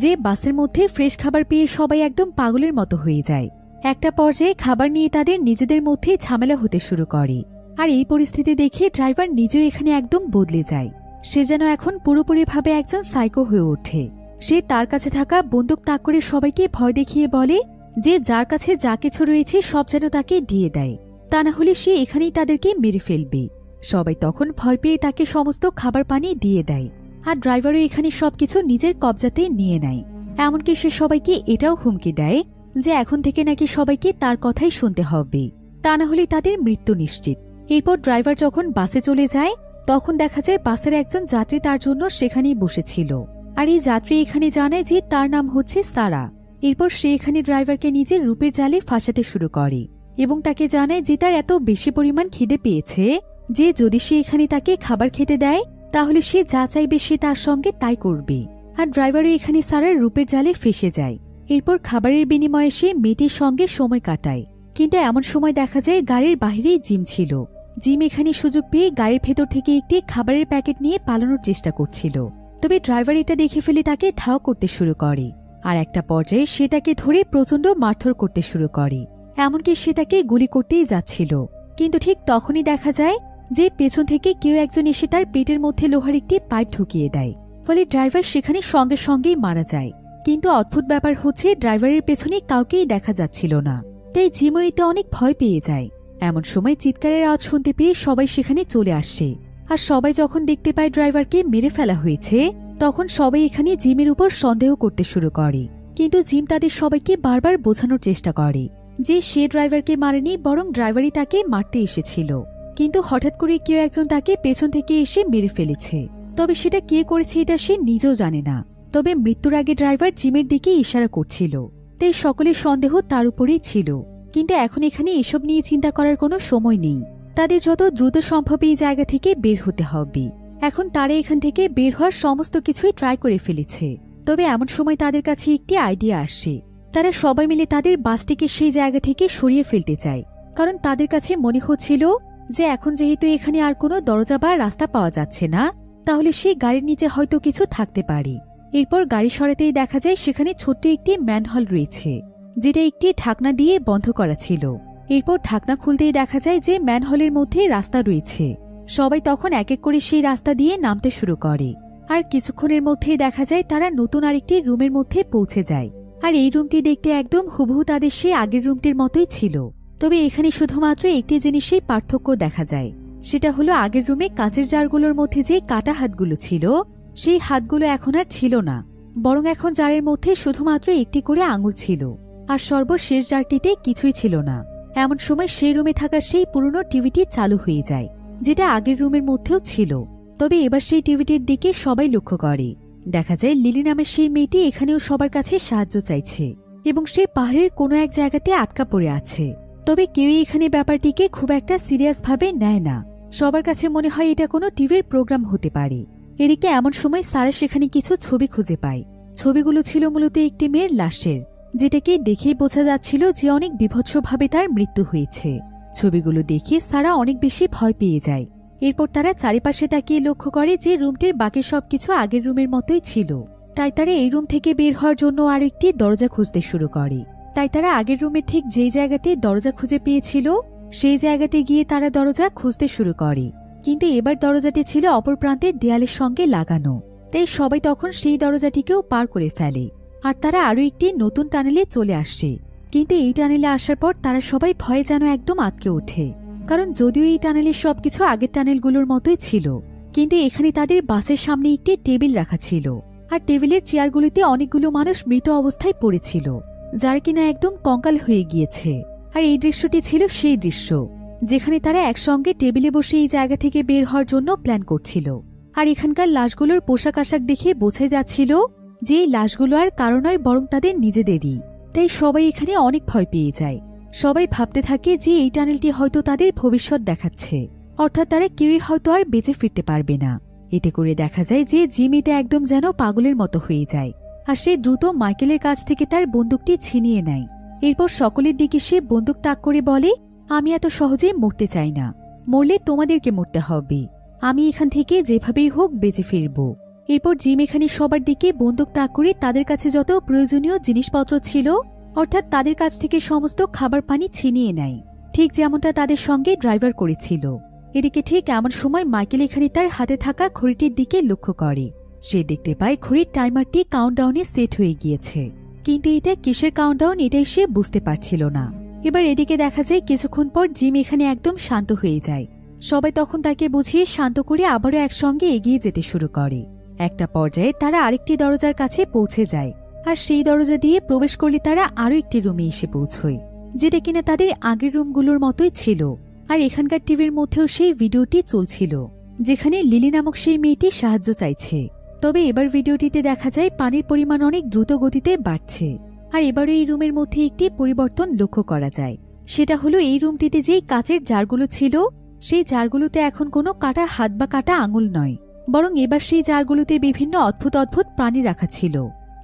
S1: যে বাসের মধ্যে ফ্রেশ খাবার পেয়ে সবাই একদম পাগলের মতো হয়ে যায়। একটা পর্যায়ে খাবার নিয়ে তাদের নিজেদের মধ্যে ঝামেলা হতে শুরু করে, আর এই পরিস্থিতি দেখে ড্রাইভার নিজেও এখানে একদম বদলে যায়। সে যেন এখন পুরোপুরিভাবে একজন সাইকো হয়ে ওঠে। সে তার কাছে থাকা বন্দুক তাক করে সবাইকে ভয় দেখিয়ে বলে যে যার কাছে যা কিছু রয়েছে সব যেন তাকে দিয়ে দেয়, তা না হলে সে এখানেই তাদেরকে মেরে ফেলবে। সবাই তখন ভয় পেয়ে তাকে সমস্ত খাবার পানি দিয়ে দেয়, আর ড্রাইভারও এখানে সবকিছু নিজের কবজাতে নিয়ে নেয়। এমনকি সে সবাইকে এটাও হুমকি দেয় যে এখন থেকে নাকি সবাইকে তার কথাই শুনতে হবে, তা না হলে তাদের মৃত্যু নিশ্চিত। এরপর ড্রাইভার যখন বাসে চলে যায় তখন দেখা যায় বাসের একজন যাত্রী তার জন্য সেখানেই বসেছিল, আর এই যাত্রী এখানে জানায় যে তার নাম হচ্ছে সারা। এরপর সে এখানে ড্রাইভারকে নিজের রূপের জালে ফাঁসাতে শুরু করে এবং তাকে জানায় যে তার এত বেশি পরিমাণ খিদে পেয়েছে যে যদি সে এখানে তাকে খাবার খেতে দেয় তাহলে সে যা চাইবে সে তার সঙ্গে তাই করবে। আর ড্রাইভারও এখানে সারার রূপের জালে ফেসে যায়। এরপর খাবারের বিনিময়ে সে মেয়েটির সঙ্গে সময় কাটায়। কিন্তু এমন সময় দেখা যায় গাড়ির বাহিরেই জিম ছিল। জিম এখানে সুযোগ পেয়ে গাড়ির ভেতর থেকে একটি খাবারের প্যাকেট নিয়ে পালানোর চেষ্টা করছিল, তবে ড্রাইভার এটা দেখে ফেলে তাকে ধাওয়া করতে শুরু করে, আর একটা পর্যায়ে সে তাকে ধরে প্রচণ্ড মারধর করতে শুরু করে, এমনকি সে তাকে গুলি করতেই যাচ্ছিল। কিন্তু ঠিক তখনই দেখা যায় যে পেছন থেকে কেউ একজন এসে তার পেটের মধ্যে লোহার একটি পাইপ ঢুকিয়ে দেয়, ফলে ড্রাইভার সেখানে সঙ্গে সঙ্গেই মারা যায়। কিন্তু অদ্ভুত ব্যাপার হচ্ছে ড্রাইভারের পেছনে কাউকেই দেখা যাচ্ছিল না, তাই জিমও এতে অনেক ভয় পেয়ে যায়। এমন সময় চিৎকারের আওয়াজ শুনতে পেয়ে সবাই সেখানে চলে আসে, আর সবাই যখন দেখতে পায় ড্রাইভারকে মেরে ফেলা হয়েছে, তখন সবাই এখানে জিমের উপর সন্দেহ করতে শুরু করে। কিন্তু জিম তাদের সবাইকে বারবার বোঝানোর চেষ্টা করে যে সে ড্রাইভারকে মারেনি, বরং ড্রাইভারই তাকে মারতে এসেছিল। কিন্তু হঠাৎ করে কেউ একজন তাকে পেছন থেকে এসে মেরে ফেলেছে, তবে সেটা কে করেছে এটা সে নিজেও জানে না। তবে মৃত্যুর আগে ড্রাইভার জিমের দিকে ইশারা করছিল, তাই সকলের সন্দেহ তার উপরেই ছিল। কিন্তু এখন এখানে এসব নিয়ে চিন্তা করার কোনো সময় নেই, তাদের যত দ্রুত সম্ভব এই জায়গা থেকে বের হতে হবে। এখন তারা এখান থেকে বের হওয়ার সমস্ত কিছুই ট্রাই করে ফেলেছে। তবে এমন সময় তাদের কাছে একটি আইডিয়া আসে। তারা সবাই মিলে তাদের বাসটিকে সেই জায়গা থেকে সরিয়ে ফেলতে চায়, কারণ তাদের কাছে মনে হচ্ছিল যে এখন যেহেতু এখানে আর কোনো দরজা বা রাস্তা পাওয়া যাচ্ছে না, তাহলে সেই গাড়ির নিচে হয়তো কিছু থাকতে পারে। এরপর গাড়ি সরাতেই দেখা যায় সেখানে ছোট্ট একটি ম্যানহোল রয়েছে, যেটা একটি ঢাকনা দিয়ে বন্ধ করা ছিল। এরপর ঢাকনা খুলতেই দেখা যায় যে ম্যানহোলের মধ্যে রাস্তা রয়েছে। সবাই তখন এক এক করে সেই রাস্তা দিয়ে নামতে শুরু করে, আর কিছুক্ষণের মধ্যেই দেখা যায় তারা নতুন আরেকটি রুমের মধ্যে পৌঁছে যায়। আর এই রুমটি দেখতে একদম হুবহু তাদের সেই আগের রুমটির মতোই ছিল। তবে এখানে শুধুমাত্র একটি জিনিসেই পার্থক্য দেখা যায়, সেটা হলো আগের রুমে কাঁচের জারগুলোর মধ্যে যে কাটা হাতগুলো ছিল, সেই হাতগুলো এখন আর ছিল না, বরং এখন জারের মধ্যে শুধুমাত্র একটি করে আঙুল ছিল, আর সর্বশেষ জারটিতে কিছুই ছিল না। এমন সময় সেই রুমে থাকা সেই পুরনো টিভিটি চালু হয়ে যায়, যেটা আগের রুমের মধ্যেও ছিল। তবে এবার সেই টিভিটির দিকে সবাই লক্ষ্য করে। দেখা যায় লিলি নামের সেই মেয়েটি এখানেও সবার কাছে সাহায্য চাইছে, এবং সে পাহাড়ের কোনো এক জায়গাতে আটকা পড়ে আছে। তবে কেউই এখানে ব্যাপারটিকে খুব একটা সিরিয়াসভাবে নেয় না, সবার কাছে মনে হয় এটা কোনো টিভির প্রোগ্রাম হতে পারে। এদিকে এমন সময় সারা সেখানে কিছু ছবি খুঁজে পায়। ছবিগুলো ছিল মূলত একটি মেয়ের লাশের, যেটাকে দেখেই বোঝা যাচ্ছিল যে অনেক বিভৎসভাবে তার মৃত্যু হয়েছে। ছবিগুলো দেখে সারা অনেক বেশি ভয় পেয়ে যায়। এরপর তারা চারিপাশে তাকিয়ে লক্ষ্য করে যে রুমটির বাকি সবকিছু আগের রুমের মতোই ছিল। তাই তারা এই রুম থেকে বের হওয়ার জন্য আরো একটি দরজা খুঁজতে শুরু করে। তাই তারা আগের রুমের ঠিক যেই জায়গাতে দরজা খুঁজে পেয়েছিল সেই জায়গাতে গিয়ে তারা দরজা খুঁজতে শুরু করে। কিন্তু এবার দরজাটি ছিল অপর প্রান্তের দেয়ালের সঙ্গে লাগানো, তাই সবাই তখন সেই দরজাটিকেও পার করে ফেলে, আর তারা আরো একটি নতুন টানেলে চলে আসে। কিন্তু এই টানেলে আসার পর তারা সবাই ভয়ে যেন একদম আটকে ওঠে, কারণ যদিও এই টানেলের সবকিছু আগের টানেলগুলোর মতোই ছিল, কিন্তু এখানে তাদের বাসের সামনে একটি টেবিল রাখা ছিল, আর টেবিলের চেয়ারগুলিতে অনেকগুলো মানুষ মৃত অবস্থায় পড়েছিল, যার কিনা একদম কঙ্কাল হয়ে গিয়েছে। আর এই দৃশ্যটি ছিল সেই দৃশ্য যেখানে তারা একসঙ্গে টেবিলে বসে এই জায়গা থেকে বের হওয়ার জন্য প্ল্যান করছিল। আর এখানকার লাশগুলোর পোশাক আশাক দেখে বোঝাই যাচ্ছিল যে এই লাশগুলো আর কারো নয়, বরং তাদের নিজেদেরই। তাই সবাই এখানে অনেক ভয় পেয়ে যায়। সবাই ভাবতে থাকে যে এই টানেলটি হয়তো তাদের ভবিষ্যৎ দেখাচ্ছে, অর্থাৎ তারা কেউই হয়তো আর বেঁচে ফিরতে পারবে না। এতে করে দেখা যায় যে জিমিতে একদম যেন পাগলের মতো হয়ে যায়, আর সে দ্রুত মাইকেলের কাছ থেকে তার বন্দুকটি ছিনিয়ে নেয়। এরপর সকলের দিকে সে বন্দুক তাক করে বলে, আমি এত সহজে মরতে চাই না, মরলে তোমাদেরকে মরতে হবে, আমি এখান থেকে যেভাবেই হোক বেঁচে ফিরব। এরপর জিম এখানে সবার দিকে বন্দুক তাক করে তাদের কাছে যত প্রয়োজনীয় জিনিসপত্র ছিল, অর্থাৎ তাদের কাছ থেকে সমস্ত খাবার পানি ছিনিয়ে নেয়, ঠিক যেমনটা তাদের সঙ্গে ড্রাইভার করেছিল। এদিকে ঠিক এমন সময় মাইকেল এখানে তার হাতে থাকা ঘড়িটির দিকে লক্ষ্য করে। সে দেখতে পায় ঘড়ির টাইমারটি কাউন্টডাউনে সেট হয়ে গিয়েছে, কিন্তু এটা কিসের কাউন্টডাউন এটাই সে বুঝতে পারছিল না। এবার এদিকে দেখা যায় কিছুক্ষণ পর জিম এখানে একদম শান্ত হয়ে যায়। সবাই তখন তাকে বুঝিয়ে শান্ত করে আবারও একসঙ্গে এগিয়ে যেতে শুরু করে। একটা পর্যায়ে তারা আরেকটি দরজার কাছে পৌঁছে যায়, আর সেই দরজা দিয়ে প্রবেশ করলে তারা আরো একটি রুমে এসে পৌঁছয়, যেটা কিনা তাদের আগের রুমগুলোর মতোই ছিল। আর এখানকার টিভির মধ্যেও সেই ভিডিওটি চলছিল, যেখানে লিলি নামক সেই মেয়েটি সাহায্য চাইছে। তবে এবার ভিডিওটিতে দেখা যায় পানির পরিমাণ অনেক দ্রুত গতিতে বাড়ছে। আর এবারও এই রুমের মধ্যে একটি পরিবর্তন লক্ষ্য করা যায়, সেটা হলো এই রুমটিতে যেই কাচের জারগুলো ছিল সেই জারগুলোতে এখন কোনো কাটা হাত বা কাটা আঙুল নয়, বরং এবার সেই জারগুলোতে বিভিন্ন অদ্ভুত অদ্ভুত প্রাণী রাখা ছিল।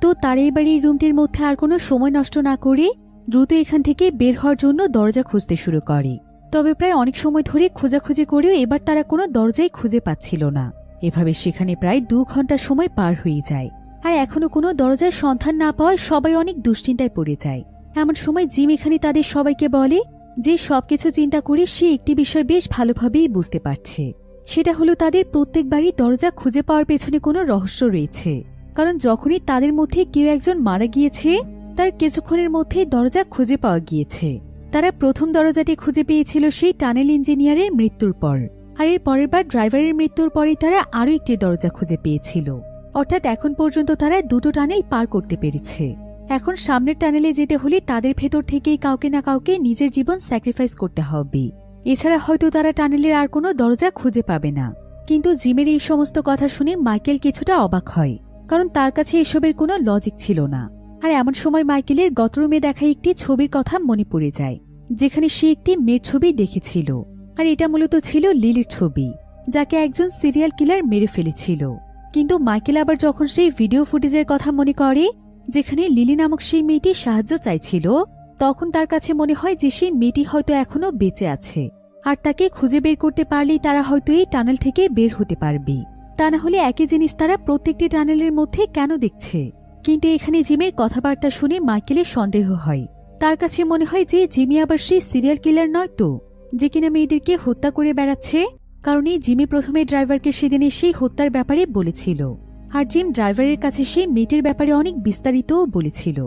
S1: তো তারা এবার এই রুমটির মধ্যে আর কোনো সময় নষ্ট না করে দ্রুত এখান থেকে বের হওয়ার জন্য দরজা খুঁজতে শুরু করে। তবে প্রায় অনেক সময় ধরে খোঁজাখুঁজি করেও এবার তারা কোনো দরজাই খুঁজে পাচ্ছিল না। এভাবে সেখানে প্রায় 2 ঘন্টা সময় পার হয়ে যায়, আর এখনো কোনো দরজার সন্ধান না পাওয়ায় সবাই অনেক দুশ্চিন্তায় পড়ে যায়। এমন সময় জিম এখানে তাদের সবাইকে বলে যে সবকিছু চিন্তা করে সে একটি বিষয় বেশ ভালোভাবেই বুঝতে পারছে, সেটা হলো তাদের প্রত্যেকবারই দরজা খুঁজে পাওয়ার পেছনে কোনো রহস্য রয়েছে। কারণ যখনই তাদের মধ্যে কেউ একজন মারা গিয়েছে, তার কিছুক্ষণের মধ্যেই দরজা খুঁজে পাওয়া গিয়েছে। তারা প্রথম দরজাটি খুঁজে পেয়েছিল সেই টানেল ইঞ্জিনিয়ারের মৃত্যুর পর, আর এর পরের বার ড্রাইভারের মৃত্যুর পরেই তারা আরও একটি দরজা খুঁজে পেয়েছিল। অর্থাৎ এখন পর্যন্ত তারা দুটো টানেল পার করতে পেরেছে। এখন সামনের টানেলে যেতে হলে তাদের ভেতর থেকেই কাউকে না কাউকে নিজের জীবন স্যাক্রিফাইস করতে হবে, এছাড়া হয়তো তারা টানেলের আর কোনো দরজা খুঁজে পাবে না। কিন্তু জিমের এই সমস্ত কথা শুনে মাইকেল কিছুটা অবাক হয়, কারণ তার কাছে এসবের কোনো লজিক ছিল না। আর এমন সময় মাইকেলের গত রুমে দেখা একটি ছবির কথা মনে পড়ে যায়, যেখানে সে একটি মেয়ের ছবি দেখেছিল। আর এটা মূলত ছিল লিলির ছবি, যাকে একজন সিরিয়াল কিলার মেরে ফেলেছিল। কিন্তু মাইকেল আবার যখন সেই ভিডিও ফুটেজের কথা মনে করে, যেখানে লিলি নামক সেই মেয়েটি সাহায্য চাইছিল, তখন তার কাছে মনে হয় যে সেই মেয়েটি হয়তো এখনো বেঁচে আছে, আর তাকে খুঁজে বের করতে পারলেই তারা হয়তো এই টানেল থেকে বের হতে পারবে। তা না হলে একই জিনিস তারা প্রত্যেকটি টানেলের মধ্যে কেন দেখছে? কিন্তু এখানে জিমের কথাবার্তা শুনে মাইকেলের সন্দেহ হয়। তার কাছে মনে হয় যে জিমি আবার সেই সিরিয়াল কিলার নয় তো, যে কিনা মেয়েদেরকে হত্যা করে বেড়াচ্ছে। কারণ এই জিমি প্রথমে ড্রাইভারকে সেদিনে সেই হত্যার ব্যাপারে বলেছিল, আর জিম ড্রাইভারের কাছে সেই মেয়েটির ব্যাপারে অনেক বিস্তারিতও বলেছিল,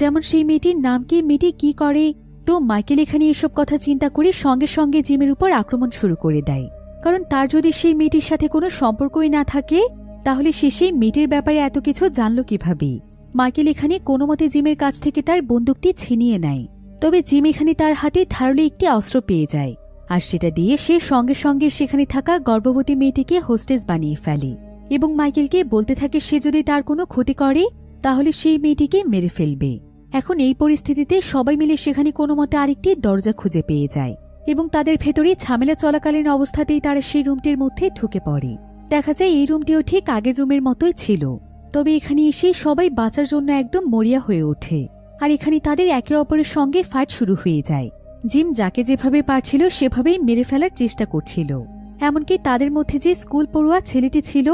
S1: যেমন সেই মেয়েটির নাম কি, মেয়েটি কি করে। তো মাইকেল এখানে এসব কথা চিন্তা করে সঙ্গে সঙ্গে জিমের উপর আক্রমণ শুরু করে দেয়। কারণ তার যদি সেই মেয়েটির সাথে কোনো সম্পর্কই না থাকে, তাহলে সে সেই মেয়েটির ব্যাপারে এত কিছু জানল কিভাবে? মাইকেল এখানে কোনো মতে জিমের কাছ থেকে তার বন্দুকটি ছিনিয়ে নেয়। তবে জিম এখানে তার হাতে ধারালো একটি অস্ত্র পেয়ে যায়, আর সেটা দিয়ে সে সঙ্গে সঙ্গে সেখানে থাকা গর্ভবতী মেয়েটিকে হোস্টেস বানিয়ে ফেলে এবং মাইকেলকে বলতে থাকে সে যদি তার কোনো ক্ষতি করে তাহলে সেই মেয়েটিকে মেরে ফেলবে। এখন এই পরিস্থিতিতে সবাই মিলে সেখানে কোনো মতে আরেকটি দরজা খুঁজে পেয়ে যায় এবং তাদের ভেতরে ঝামেলা চলাকালীন অবস্থাতেই তারা সেই রুমটির মধ্যে ঢুকে পড়ে। দেখা যায় এই রুমটিও ঠিক আগের রুমের মতোই ছিল, তবে এখানে এসে সবাই বাঁচার জন্য একদম মরিয়া হয়ে ওঠে। আর এখানে তাদের একে অপরের সঙ্গে ফাইট শুরু হয়ে যায়। জিম যাকে যেভাবে পারছিল সেভাবেই মেরে ফেলার চেষ্টা করছিল। এমনকি তাদের মধ্যে যে স্কুল পড়ুয়া ছেলেটি ছিল,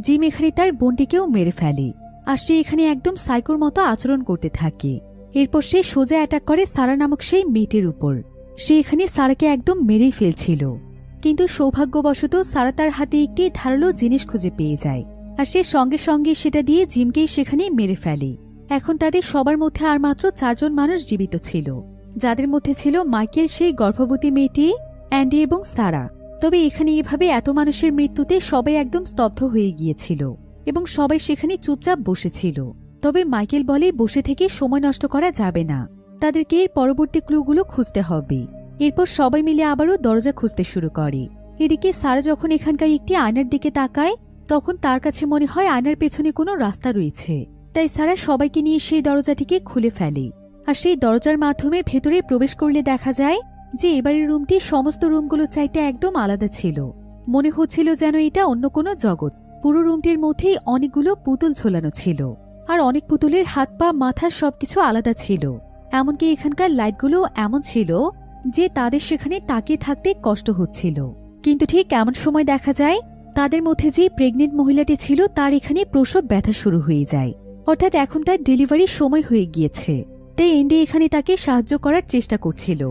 S1: জিম এখানে তার বোনটিকেও মেরে ফেলে, আর সে এখানে একদম সাইকোর মতো আচরণ করতে থাকে। এরপর সে সোজা অ্যাটাক করে সারা নামক সেই মেয়েটির উপর। সে এখানে সারাকে একদম মেরেই ফেলছিল, কিন্তু সৌভাগ্যবশত সারা তার হাতে একটি ধারালো জিনিস খুঁজে পেয়ে যায়, আর সে সঙ্গে সঙ্গে সেটা দিয়ে জিমকেই সেখানে মেরে ফেলে। এখন তাদের সবার মধ্যে আর মাত্র 4 জন মানুষ জীবিত ছিল, যাদের মধ্যে ছিল মাইকেল, সেই গর্ভবতী মেয়েটি, অ্যান্ডি এবং সারা। তবে এখানে এভাবে এত মানুষের মৃত্যুতে সবাই একদম স্তব্ধ হয়ে গিয়েছিল এবং সবাই সেখানে চুপচাপ বসেছিল। তবে মাইকেল বলে বসে থেকে সময় নষ্ট করা যাবে না, তাদেরকে এর পরবর্তী ক্লুগুলো খুঁজতে হবে। এরপর সবাই মিলে আবারও দরজা খুঁজতে শুরু করে। এদিকে সারা যখন এখানকার একটি আয়নার দিকে তাকায়, তখন তার কাছে মনে হয় আয়নার পেছনে কোনো রাস্তা রয়েছে। তাই সারা সবাইকে নিয়ে সেই দরজাটিকে খুলে ফেলে, আর সেই দরজার মাধ্যমে ভেতরে প্রবেশ করলে দেখা যায় যে এবারের রুমটি সমস্ত রুমগুলো চাইতে একদম আলাদা ছিল। মনে হচ্ছিল যেন এটা অন্য কোনো জগৎ। পুরো রুমটির মধ্যেই অনেকগুলো পুতুল ঝোলানো ছিল, আর অনেক পুতুলের হাত পা মাথা সবকিছু আলাদা ছিল। এমনকি এখানকার লাইটগুলো এমন ছিল যে তাদের সেখানে তাকিয়ে থাকতে কষ্ট হচ্ছিল। কিন্তু ঠিক এমন সময় দেখা যায় তাদের মধ্যে যে প্রেগনেন্ট মহিলাটি ছিল তার এখানে প্রসব ব্যথা শুরু হয়ে যায়, অর্থাৎ এখন তার ডেলিভারির সময় হয়ে গিয়েছে। তাই এন্ডি এখানে তাকে সাহায্য করার চেষ্টা করছিল।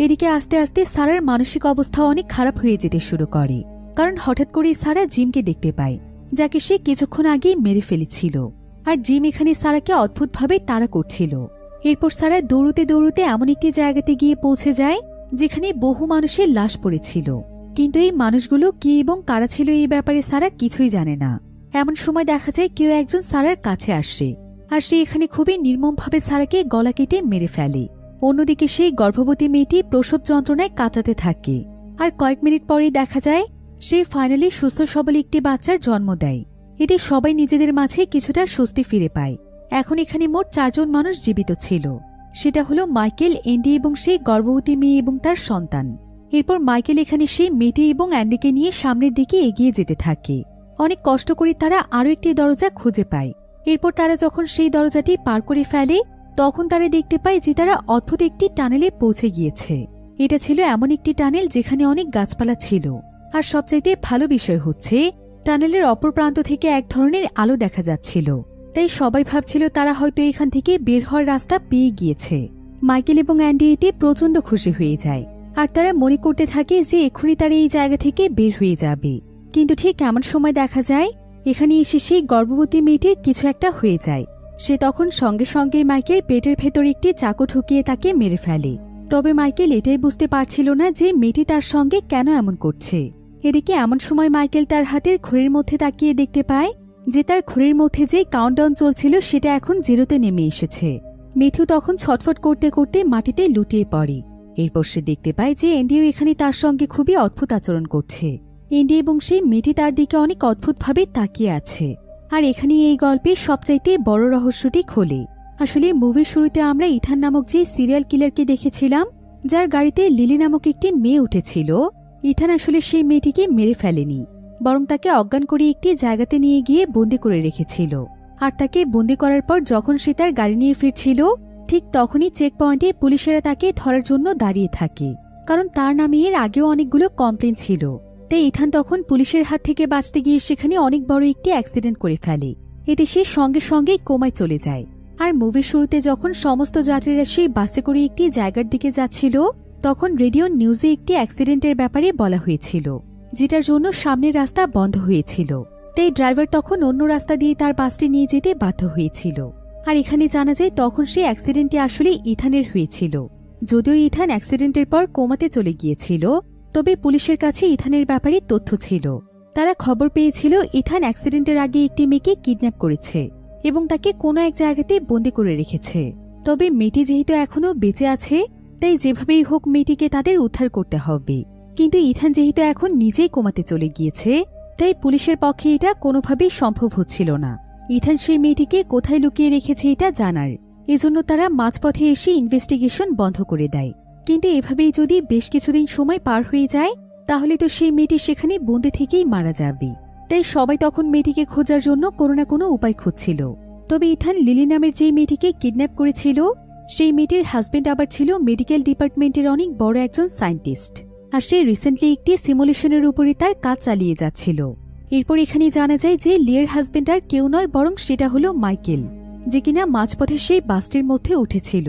S1: এদিকে আস্তে আস্তে সারার মানসিক অবস্থা অনেক খারাপ হয়ে যেতে শুরু করে, কারণ হঠাৎ করে সারা জিমকে দেখতে পায়, যাকে সে কিছুক্ষণ আগেই মেরে ফেলেছিল। আর জিম এখানে সারাকে অদ্ভুতভাবে তাড়া করছিল। এরপর সারা দৌড়তে দৌড়তে এমন একটি জায়গাতে গিয়ে পৌঁছে যায় যেখানে বহু মানুষের লাশ পড়েছিল, কিন্তু এই মানুষগুলো কি এবং কারা ছিল এই ব্যাপারে সারা কিছুই জানে না। এমন সময় দেখা যায় কেউ একজন সারার কাছে আসে, আর সে এখানে খুবই নির্মমভাবে সারাকে গলা কেটে মেরে ফেলে। অন্যদিকে সেই গর্ভবতী মেয়েটি প্রসব যন্ত্রণায় কাতরাতে থাকে, আর কয়েক মিনিট পরেই দেখা যায় সে ফাইনালি সুস্থ সবল একটি বাচ্চার জন্ম দেয়। এতে সবাই নিজেদের মাঝে কিছুটা স্বস্তি ফিরে পায়। এখন এখানে মোট 4 জন মানুষ জীবিত ছিল, সেটা হলো মাইকেল, এন্ডি এবং সেই গর্ভবতী মেয়ে এবং তার সন্তান। এরপর মাইকেল এখানে সেই মেয়েটি এবং অ্যান্ডিকে নিয়ে সামনের দিকে এগিয়ে যেতে থাকে। অনেক কষ্ট করে তারা আরও একটি দরজা খুঁজে পায়। এরপর তারা যখন সেই দরজাটি পার করে ফেলে, তখন তারা দেখতে পায় যে তারা অদ্ভুত একটি টানেলে পৌঁছে গিয়েছে। এটা ছিল এমন একটি টানেল যেখানে অনেক গাছপালা ছিল, আর সবচাইতে ভালো বিষয় হচ্ছে টানেলের অপর প্রান্ত থেকে এক ধরনের আলো দেখা যাচ্ছিল। তাই সবাই ভাবছিল তারা হয়তো এখান থেকে বের হওয়ার রাস্তা পেয়ে গিয়েছে। মাইকেল এবং অ্যান্ডি এতে প্রচণ্ড খুশি হয়ে যায়, আর তারা মনে করতে থাকে যে এক্ষুনি তারা এই জায়গা থেকে বের হয়ে যাবে। কিন্তু ঠিক এমন সময় দেখা যায় এখানে এসে সেই গর্ভবতী মেয়েটির কিছু একটা হয়ে যায়। সে তখন সঙ্গে সঙ্গে মাইকেল পেটের ভেতর একটি চাকু ঠুকিয়ে তাকে মেরে ফেলে। তবে মাইকেল এটাই বুঝতে পারছিল না যে মেয়েটি তার সঙ্গে কেন এমন করছে। এদিকে এমন সময় মাইকেল তার হাতের ঘড়ির মধ্যে তাকিয়ে দেখতে পায় যে তার ঘড়ির মধ্যে যে কাউন্টডাউন চলছিল সেটা এখন 0-তে নেমে এসেছে। মেথু তখন ছটফট করতে করতে মাটিতে লুটিয়ে পড়ে। এরপর সে দেখতে পায় যে এন্ডিও এখানে তার সঙ্গে খুবই অদ্ভুত আচরণ করছে। এন্ডি এবং সেই মেয়েটি তার দিকে অনেক অদ্ভুতভাবে তাকিয়ে আছে। আর এখানে এই গল্পের সবচাইতে বড় রহস্যটি খোলে। আসলে মুভির শুরুতে আমরা ইথান নামক যে সিরিয়াল কিলারকে দেখেছিলাম, যার গাড়িতে লিলি নামক একটি মেয়ে উঠেছিল। ইথান আসলে সেই মেয়েটিকে মেরে ফেলেনি, বরং তাকে অজ্ঞান করে একটি জায়গাতে নিয়ে গিয়ে বন্দি করে রেখেছিল। আর তাকে বন্দি করার পর যখন সে তার গাড়ি নিয়ে ফিরছিল, ঠিক তখনই চেক পয়েন্টে পুলিশেরা তাকে ধরার জন্য দাঁড়িয়ে থাকে, কারণ তার নামে এর আগেও অনেকগুলো কমপ্লেন ছিল। তাই ইথান তখন পুলিশের হাত থেকে বাঁচতে গিয়ে সেখানে অনেক বড় একটি অ্যাক্সিডেন্ট করে ফেলে। এতে সে সঙ্গে সঙ্গেই কোমায় চলে যায়। আর মুভির শুরুতে যখন সমস্ত যাত্রীরা সেই বাসে করে একটি জায়গার দিকে যাচ্ছিল, তখন রেডিও নিউজে একটি অ্যাক্সিডেন্টের ব্যাপারে বলা হয়েছিল, যেটার জন্য সামনের রাস্তা বন্ধ হয়েছিল। তাই ড্রাইভার তখন অন্য রাস্তা দিয়ে তার বাসটি নিয়ে যেতে বাধ্য হয়েছিল। আর এখানে জানা যায় তখন সেই অ্যাক্সিডেন্টটি আসলে ইথানের হয়েছিল। যদিও ইথান অ্যাক্সিডেন্টের পর কোমাতে চলে গিয়েছিল, তবে পুলিশের কাছে ইথানের ব্যাপারে তথ্য ছিল। তারা খবর পেয়েছিল ইথান অ্যাক্সিডেন্টের আগে একটি মেয়েকে কিডন্যাপ করেছে এবং তাকে কোনো এক জায়গাতে বন্দি করে রেখেছে। তবে মেয়েটি যেহেতু এখনও বেঁচে আছে, তাই যেভাবেই হোক মেয়েটিকে তাদের উদ্ধার করতে হবে। কিন্তু ইথান যেহেতু এখন নিজেই কোমাতে চলে গিয়েছে, তাই পুলিশের পক্ষে এটা কোনোভাবেই সম্ভব হচ্ছিল না ইথান সেই মেয়েটিকে কোথায় লুকিয়ে রেখেছে এটা জানার। এজন্য তারা মাঝপথে এসে ইনভেস্টিগেশন বন্ধ করে দেয়। কিন্তু এভাবেই যদি বেশ কিছুদিন সময় পার হয়ে যায়, তাহলে তো সেই মেয়েটি সেখানে বন্দি থেকেই মারা যাবে। তাই সবাই তখন মেয়েটিকে খোঁজার জন্য কোনো না কোনো উপায় খুঁজছিল। তবে ইথান লিলি নামের যে মেয়েটিকে কিডন্যাপ করেছিল, সেই মেয়েটির হাজবেন্ড আবার ছিল মেডিকেল ডিপার্টমেন্টের অনেক বড় একজন সায়েন্টিস্ট। আর সে রিসেন্টলি একটি সিমুলেশনের উপরে তার কাজ চালিয়ে যাচ্ছিল। এরপর এখানে জানা যায় যে লিয়ের হাজবেন্ড আর কেউ নয়, বরং সেটা হলো মাইকেল, যে কিনা মাঝপথে সেই বাসটির মধ্যে উঠেছিল।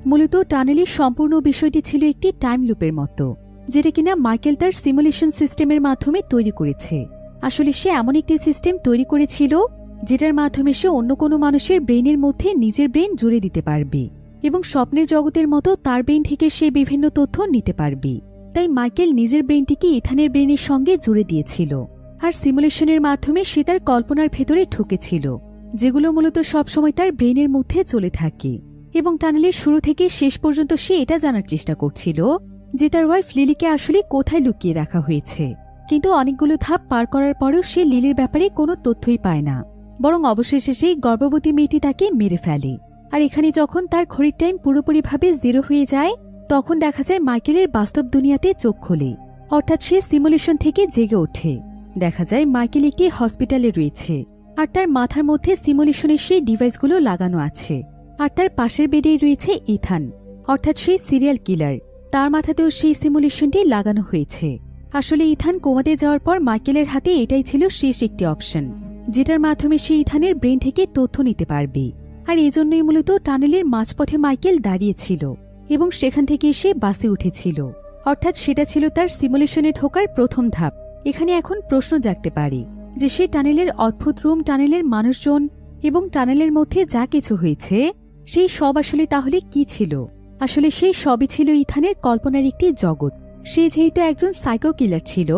S1: মূলত টানেলের সম্পূর্ণ বিষয়টি ছিল একটি টাইম লুপের মতো, যেটা কিনা মাইকেল তার সিমুলেশন সিস্টেমের মাধ্যমে তৈরি করেছে। আসলে সে এমন একটি সিস্টেম তৈরি করেছিল যেটার মাধ্যমে সে অন্য কোনো মানুষের ব্রেইনের মধ্যে নিজের ব্রেইন জুড়ে দিতে পারবে এবং স্বপ্নের জগতের মতো তার ব্রেইন থেকে সে বিভিন্ন তথ্য নিতে পারবে। তাই মাইকেল নিজের ব্রেইনটিকে ইথানের ব্রেইনের সঙ্গে জুড়ে দিয়েছিল। আর সিমুলেশনের মাধ্যমে সে তার কল্পনার ভেতরে ঢুকেছিল, যেগুলো মূলত সবসময় তার ব্রেইনের মধ্যে চলে থাকে। এবং টানেলের শুরু থেকে শেষ পর্যন্ত সে এটা জানার চেষ্টা করছিল যে তার ওয়াইফ লিলিকে আসলে কোথায় লুকিয়ে রাখা হয়েছে। কিন্তু অনেকগুলো ধাপ পার করার পরেও সে লিলির ব্যাপারে কোনো তথ্যই পায় না, বরং অবশেষে সেই গর্ভবতী মেয়েটি তাকে মেরে ফেলে। আর এখানে যখন তার ঘড়ির টাইম পুরোপুরিভাবে 0 হয়ে যায়, তখন দেখা যায় মাইকেলের বাস্তব দুনিয়াতে চোখ খোলে, অর্থাৎ সে সিমুলেশন থেকে জেগে ওঠে। দেখা যায় মাইকেল একটি হসপিটালে রয়েছে, আর তার মাথার মধ্যে সিমুলেশনের সেই ডিভাইসগুলো লাগানো আছে। আর তার পাশের বেডেই রয়েছে ইথান, অর্থাৎ সেই সিরিয়াল কিলার, তার মাথাতেও সেই সিমুলেশনটি লাগানো হয়েছে। আসলে ইথান কোমাতে যাওয়ার পর মাইকেলের হাতে এটাই ছিল শেষ একটি অপশন, যেটার মাধ্যমে সে ইথানের ব্রেন থেকে তথ্য নিতে পারবে। আর এজন্যই মূলত টানেলের মাঝপথে মাইকেল দাঁড়িয়েছিল এবং সেখান থেকে সে বাসে উঠেছিল, অর্থাৎ সেটা ছিল তার সিমুলেশনে ঢোকার প্রথম ধাপ। এখানে এখন প্রশ্ন জাগতে পারে যে সেই টানেলের অদ্ভুত রুম, টানেলের মানুষজন এবং টানেলের মধ্যে যা কিছু হয়েছে, সেই সব আসলে তাহলে কি ছিল? আসলে সেই সবই ছিল ইথানের কল্পনার একটি জগৎ। সে যেহেতু একজন সাইকো কিলার ছিল,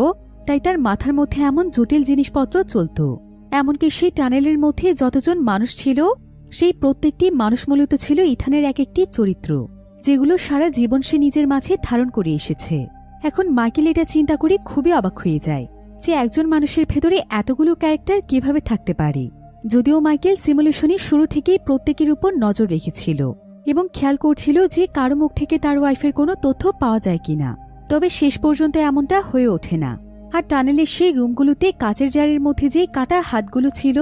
S1: তাই তার মাথার মধ্যে এমন জটিল জিনিসপত্র চলত। এমনকি সেই টানেলের মধ্যে যতজন মানুষ ছিল, সেই প্রত্যেকটি মানুষ মূলত ছিল ইথানের এক একটি চরিত্র, যেগুলো সারা জীবন সে নিজের মাঝে ধারণ করে এসেছে। এখন মাইকেল এটা চিন্তা করে খুবই অবাক হয়ে যায় যে একজন মানুষের ভেতরে এতগুলো ক্যারেক্টার কিভাবে থাকতে পারে। যদিও মাইকেল সিমুলেশনের শুরু থেকেই প্রত্যেকের উপর নজর রেখেছিল এবং খেয়াল করছিল যে কারো মুখ থেকে তার ওয়াইফের কোনো তথ্য পাওয়া যায় কিনা, তবে শেষ পর্যন্ত এমনটা হয়ে ওঠে না। আর টানেলের সেই রুমগুলোতে কাচের জারের মধ্যে যে কাটা হাতগুলো ছিল,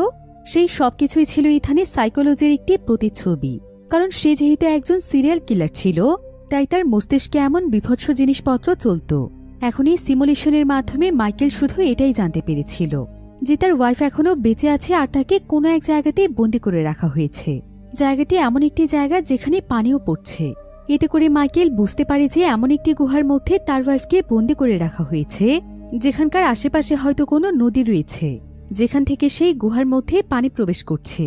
S1: সেই সবকিছুই ছিল ইথানের সাইকোলজির একটি প্রতিচ্ছবি। কারণ সে যেহেতু একজন সিরিয়াল কিলার ছিল, তাই তার মস্তিষ্কে এমন বিভৎস জিনিসপত্র চলত। এখন এই সিমুলেশনের মাধ্যমে মাইকেল শুধু এটাই জানতে পেরেছিল যে তার ওয়াইফ এখনও বেঁচে আছে আর তাকে কোনো এক জায়গাতে বন্দি করে রাখা হয়েছে। জায়গাটি এমন একটি জায়গা যেখানে পানিও পড়ছে। এতে করে মাইকেল বুঝতে পারে যে এমন একটি গুহার মধ্যে তার ওয়াইফকে বন্দি করে রাখা হয়েছে, যেখানকার আশেপাশে হয়তো কোনো নদী রয়েছে, যেখান থেকে সেই গুহার মধ্যে পানি প্রবেশ করছে।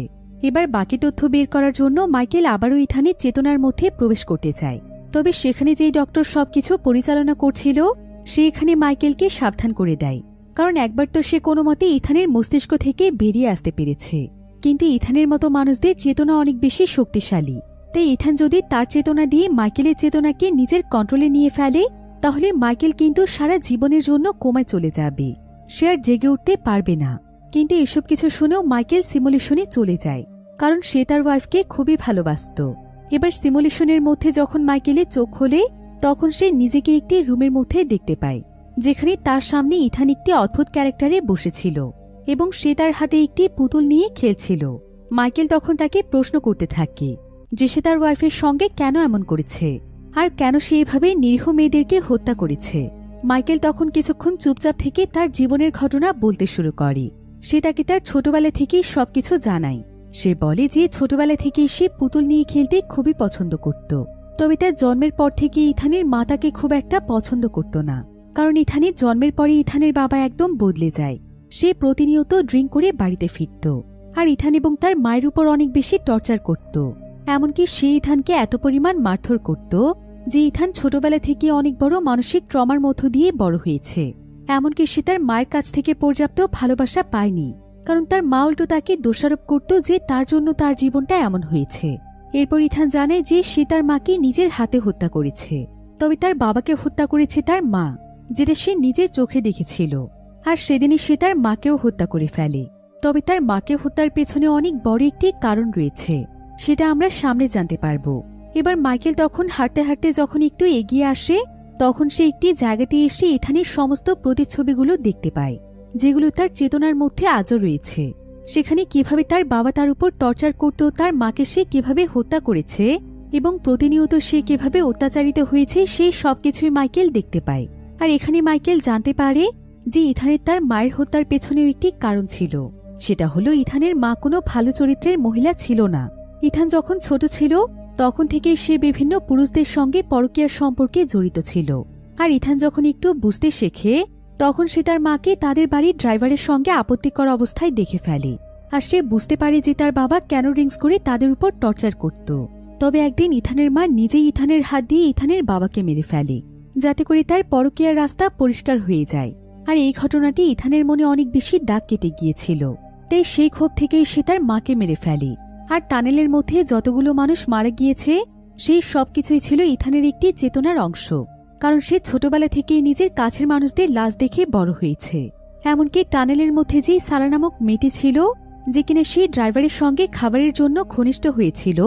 S1: এবার বাকি তথ্য বের করার জন্য মাইকেল আবারও ইথানের চেতনার মধ্যে প্রবেশ করতে চায়। তবে সেখানে যেই ডক্টর সবকিছু পরিচালনা করছিল সে এখানে মাইকেলকে সাবধান করে দেয়, কারণ একবার তো সে কোনো মতে ইথানের মস্তিষ্ক থেকে বেরিয়ে আসতে পেরেছে। কিন্তু ইথানের মতো মানুষদের চেতনা অনেক বেশি শক্তিশালী, তাই ইথান যদি তার চেতনা দিয়ে মাইকেলের চেতনাকে নিজের কন্ট্রোলে নিয়ে ফেলে তাহলে মাইকেল কিন্তু সারা জীবনের জন্য কোমায় চলে যাবে, সে আর জেগে উঠতে পারবে না। কিন্তু এসব কিছু শুনেও মাইকেল সিমুলেশনে চলে যায়, কারণ সে তার ওয়াইফকে খুবই ভালোবাসত। এবার সিমুলেশনের মধ্যে যখন মাইকেলের চোখ খোলে তখন সে নিজেকে একটি রুমের মধ্যে দেখতে পায়, যেখানে তার সামনে ইথান একটি অদ্ভুত ক্যারেক্টারে বসেছিল এবং সে তার হাতে একটি পুতুল নিয়ে খেলছিল। মাইকেল তখন তাকে প্রশ্ন করতে থাকে যে সে তার ওয়াইফের সঙ্গে কেন এমন করেছে আর কেন সে এভাবে নিরীহ মেয়েদেরকে হত্যা করেছে। মাইকেল তখন কিছুক্ষণ চুপচাপ থেকে তার জীবনের ঘটনা বলতে শুরু করে। সে তাকে তার ছোটবেলা থেকেই সবকিছু জানায়। সে বলে যে ছোটবেলা থেকে সে পুতুল নিয়ে খেলতে খুবই পছন্দ করত, তবে তার জন্মের পর থেকে ইথানের মা তাকে খুব একটা পছন্দ করত না, কারণ ইথানের জন্মের পরে ইথানের বাবা একদম বদলে যায়। সে প্রতিনিয়ত ড্রিঙ্ক করে বাড়িতে ফিরত আর ইথান এবং তার মায়ের উপর অনেক বেশি টর্চার করত। এমনকি সে ইথানকে এত পরিমাণ মারধর করত যে ইথান ছোটবেলা থেকে অনেক বড় মানসিক ট্রমার মধ্য দিয়ে বড় হয়েছে। এমনকি সে তার মায়ের কাছ থেকে পর্যাপ্ত ভালোবাসা পায়নি, কারণ তার মা উল্টো তাকে দোষারোপ করত যে তার জন্য তার জীবনটা এমন হয়েছে। এরপর ইথান জানে যে সে তার মাকে নিজের হাতে হত্যা করেছে, তবে তার বাবাকে হত্যা করেছে তার মা, যেটা সে নিজের চোখে দেখেছিল। আর সেদিনই সে তার মাকেও হত্যা করে ফেলে। তবে তার মাকে হত্যার পেছনে অনেক বড় একটি কারণ রয়েছে, সেটা আমরা সামনে জানতে পারব। এবার মাইকেল তখন হাঁটতে হাঁটতে যখন একটু এগিয়ে আসে তখন সে একটি জায়গাতে এসে ইথানের সমস্ত প্রতিচ্ছবিগুলো দেখতে পায়, যেগুলো তার চেতনার মধ্যে আজও রয়েছে। সেখানে কিভাবে তার বাবা তার উপর টর্চার করত, তার মাকে সে কিভাবে হত্যা করেছে এবং প্রতিনিয়ত সে কিভাবে অত্যাচারিত হয়েছে, সেই সবকিছুই মাইকেল দেখতে পায়। আর এখানে মাইকেল জানতে পারে যে ইথানের তার মায়ের হত্যার পেছনেও একটি কারণ ছিল, সেটা হলো ইথানের মা কোনো ভালো চরিত্রের মহিলা ছিল না। ইথান যখন ছোট ছিল তখন থেকেই সে বিভিন্ন পুরুষদের সঙ্গে পরকীয়ার সম্পর্কে জড়িত ছিল। আর ইথান যখন একটু বুঝতে শেখে তখন সে তার মাকে তাদের বাড়ির ড্রাইভারের সঙ্গে আপত্তিকর অবস্থায় দেখে ফেলে। আর সে বুঝতে পারে যে তার বাবা কেন ড্রিঙ্কস করে তাদের উপর টর্চার করত। তবে একদিন ইথানের মা নিজেই ইথানের হাত দিয়ে ইথানের বাবাকে মেরে ফেলে, যাতে করে তার পরকীয়ার রাস্তা পরিষ্কার হয়ে যায়। আর এই ঘটনাটি ইথানের মনে অনেক বেশি দাগ কেটে গিয়েছিল, তাই সেই ক্ষোভ থেকেই সে তার মাকে মেরে ফেলে। আর টানেলের মধ্যে যতগুলো মানুষ মারা গিয়েছে সেই সবকিছুই ছিল ইথানের একটি চেতনার অংশ, কারণ সে ছোটবেলা থেকেই নিজের কাছের মানুষদের লাশ দেখে বড় হয়েছে। এমনকি টানেলের মধ্যে যে সারা নামক মেয়েটি ছিল, যে কিনা সেই ড্রাইভারের সঙ্গে খাবারের জন্য ঘনিষ্ঠ হয়েছিল,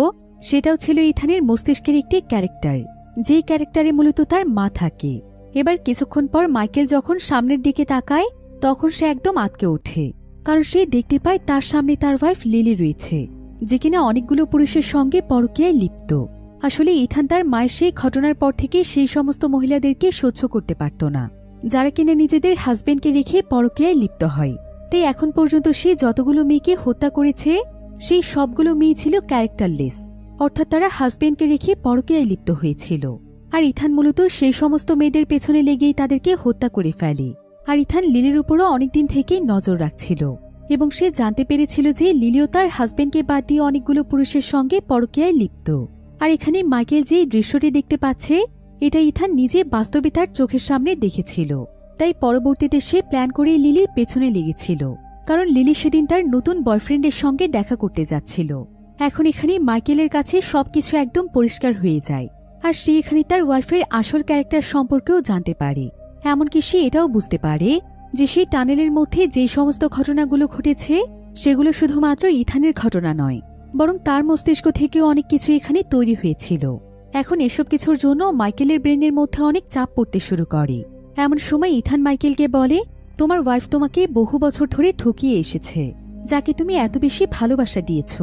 S1: সেটাও ছিল ইথানের মস্তিষ্কের একটি ক্যারেক্টার, যেই ক্যারেক্টারে মূলত তার মা থাকে। এবার কিছুক্ষণ পর মাইকেল যখন সামনের দিকে তাকায় তখন সে একদম আটকে ওঠে, কারণ সে দেখতে পায় তার সামনে তার ওয়াইফ লিলি রয়েছে, যে কিনা অনেকগুলো পুরুষের সঙ্গে পরকীয়ায় লিপ্ত। আসলে ইথান তার মায়ের সেই ঘটনার পর থেকে সেই সমস্ত মহিলাদেরকে সহ্য করতে পারত না, যারা কিনা নিজেদের হাজবেন্ডকে রেখে পরকীয়ায় লিপ্ত হয়। তাই এখন পর্যন্ত সে যতগুলো মেয়েকে হত্যা করেছে সেই সবগুলো মেয়ে ছিল ক্যারেক্টারলেস, অর্থাৎ তারা হাজবেন্ডকে রেখে পরকীয়ায় লিপ্ত হয়েছিল। আর ইথান মূলত সেই সমস্ত মেয়েদের পেছনে লেগেই তাদেরকে হত্যা করে ফেলে। আর ইথান লিলির উপরও অনেকদিন থেকেই নজর রাখছিল এবং সে জানতে পেরেছিল যে লিলিও তার হাজবেন্ডকে বাদ দিয়ে অনেকগুলো পুরুষের সঙ্গে পরকীয়ায় লিপ্ত। আর এখানে মাইকেল যে দৃশ্যটি দেখতে পাচ্ছে এটা ইথান নিজে বাস্তবে তার চোখের সামনে দেখেছিল। তাই পরবর্তীতে সে প্ল্যান করে লিলির পেছনে লেগেছিল, কারণ লিলি সেদিন তার নতুন বয়ফ্রেন্ডের সঙ্গে দেখা করতে যাচ্ছিল। এখন এখানে মাইকেলের কাছে সবকিছু একদম পরিষ্কার হয়ে যায়, আর সে এখানে তার ওয়াইফের আসল ক্যারেক্টার সম্পর্কেও জানতে পারে। এমনকি সে এটাও বুঝতে পারে যে সেই টানেলের মধ্যে যে সমস্ত ঘটনাগুলো ঘটেছে সেগুলো শুধুমাত্র ইথানের ঘটনা নয়, বরং তার মস্তিষ্ক থেকেও অনেক কিছু এখানে তৈরি হয়েছিল। এখন এসব কিছুর জন্য মাইকেলের ব্রেনের মধ্যে অনেক চাপ পড়তে শুরু করে। এমন সময় ইথান মাইকেলকে বলে, তোমার ওয়াইফ তোমাকে বহু বছর ধরে ঠকিয়ে এসেছে, যাকে তুমি এত বেশি ভালোবাসা দিয়েছ,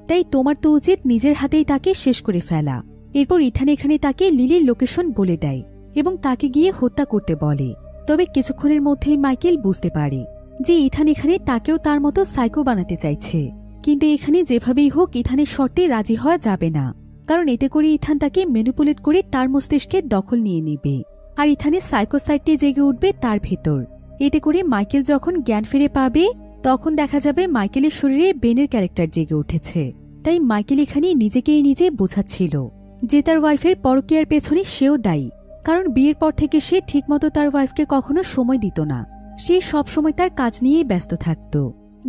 S1: তাই তোমার তো উচিত নিজের হাতেই তাকে শেষ করে ফেলা। এরপর ইথান এখানে তাকে লিলির লোকেশন বলে দেয় এবং তাকে গিয়ে হত্যা করতে বলে। তবে কিছুক্ষণের মধ্যেই মাইকেল বুঝতে পারে যে ইথান এখানে তাকেও তার মতো সাইকো বানাতে চাইছে, কিন্তু এখানে যেভাবেই হোক ইথানের শর্তে রাজি হওয়া যাবে না, কারণ এতে করে ইথান তাকে ম্যানিপুলেট করে তার মস্তিষ্কের দখল নিয়ে নেবে, আর ইথানের সাইকোসাইটটি জেগে উঠবে তার ভেতর। এতে করে মাইকেল যখন জ্ঞান ফিরে পাবে তখন দেখা যাবে মাইকেলের শরীরে বেনের ক্যারেক্টার জেগে উঠেছে। তাই মাইকেল এখানে নিজেকেই নিজে বোঝাচ্ছিল যে তার ওয়াইফের পরকীয়ার পেছনে সেও দায়ী, কারণ বিয়ের পর থেকে সে ঠিকমতো তার ওয়াইফকে কখনো সময় দিত না। সে সবসময় তার কাজ নিয়েই ব্যস্ত থাকত।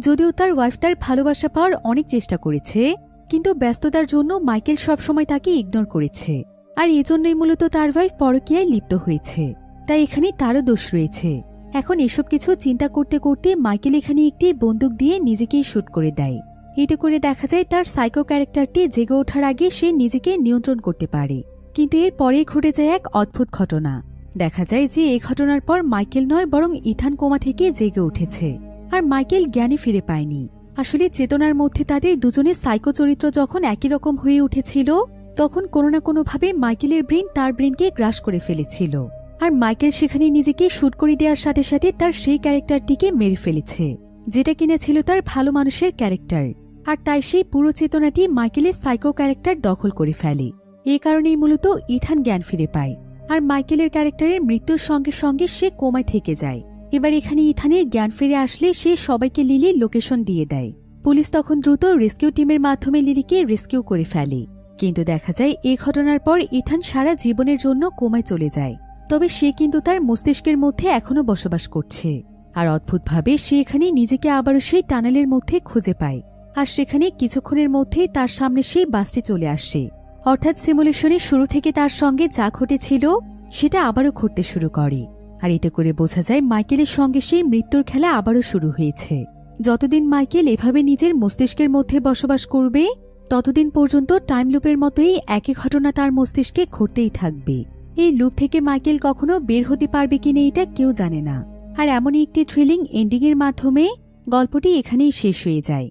S1: যদিও তার ওয়াইফ তার ভালোবাসা পাওয়ার অনেক চেষ্টা করেছে, কিন্তু ব্যস্ততার জন্য মাইকেল সবসময় তাকে ইগনোর করেছে, আর এজন্যই মূলত তার ওয়াইফ পরকীয়ায় লিপ্ত হয়েছে। তাই এখানে তারও দোষ রয়েছে। এখন এসব কিছু চিন্তা করতে করতে মাইকেল এখানে একটি বন্দুক দিয়ে নিজেকেই শুট করে দেয়। এতে করে দেখা যায় তার সাইকো ক্যারেক্টারটি জেগে ওঠার আগে সে নিজেকে নিয়ন্ত্রণ করতে পারে। কিন্তু এর পরেই ঘটে যায় এক অদ্ভুত ঘটনা। দেখা যায় যে এই ঘটনার পর মাইকেল নয় বরং ইথান কোমা থেকে জেগে উঠেছে, আর মাইকেল জ্ঞানই ফিরে পায়নি। আসলে চেতনার মধ্যে তাদের দুজনের সাইকো চরিত্র যখন একই রকম হয়ে উঠেছিল তখন কোনো না কোনোভাবে মাইকেলের ব্রেন তার ব্রেনকে গ্রাস করে ফেলেছিল, আর মাইকেল সেখানে নিজেকে শুট করে দেওয়ার সাথে সাথে তার সেই ক্যারেক্টারটিকে মেরে ফেলেছে, যেটা কিনা ছিল তার ভালো মানুষের ক্যারেক্টার। আর তাই সেই পুরো চেতনাটি মাইকেলের সাইকো ক্যারেক্টার দখল করে ফেলে। এই কারণেই মূলত ইথান জ্ঞান ফিরে পায়, আর মাইকেলের ক্যারেক্টারের মৃত্যুর সঙ্গে সঙ্গে সে কোমায় থেকে যায়। এবার এখানে ইথানের জ্ঞান ফিরে আসলে সে সবাইকে লিলির লোকেশন দিয়ে দেয়। পুলিশ তখন দ্রুত রেস্কিউ টিমের মাধ্যমে লিলিকে রেস্কিউ করে ফেলে। কিন্তু দেখা যায় এই ঘটনার পর ইথান সারা জীবনের জন্য কোমায় চলে যায়। তবে সে কিন্তু তার মস্তিষ্কের মধ্যে এখনো বসবাস করছে, আর অদ্ভুতভাবে সে এখানে নিজেকে আবারও সেই টানেলের মধ্যে খুঁজে পায়। আর সেখানে কিছুক্ষণের মধ্যেই তার সামনে সেই বাসটি চলে আসে। অর্থাৎ সিমুলেশনের শুরু থেকে তার সঙ্গে যা ঘটেছিল সেটা আবারও ঘটতে শুরু করে। আর এতে করে বোঝা যায় মাইকেলের সঙ্গে সেই মৃত্যুর খেলা আবারও শুরু হয়েছে। যতদিন মাইকেল এভাবে নিজের মস্তিষ্কের মধ্যে বসবাস করবে ততদিন পর্যন্ত টাইম লুপের মতোই একই ঘটনা তার মস্তিষ্কে ঘটতেই থাকবে। এই লুপ থেকে মাইকেল কখনো বের হতে পারবে কিনা এটা কেউ জানে না। আর এমনই একটি থ্রিলিং এন্ডিংয়ের মাধ্যমে গল্পটি এখানেই শেষ হয়ে যায়।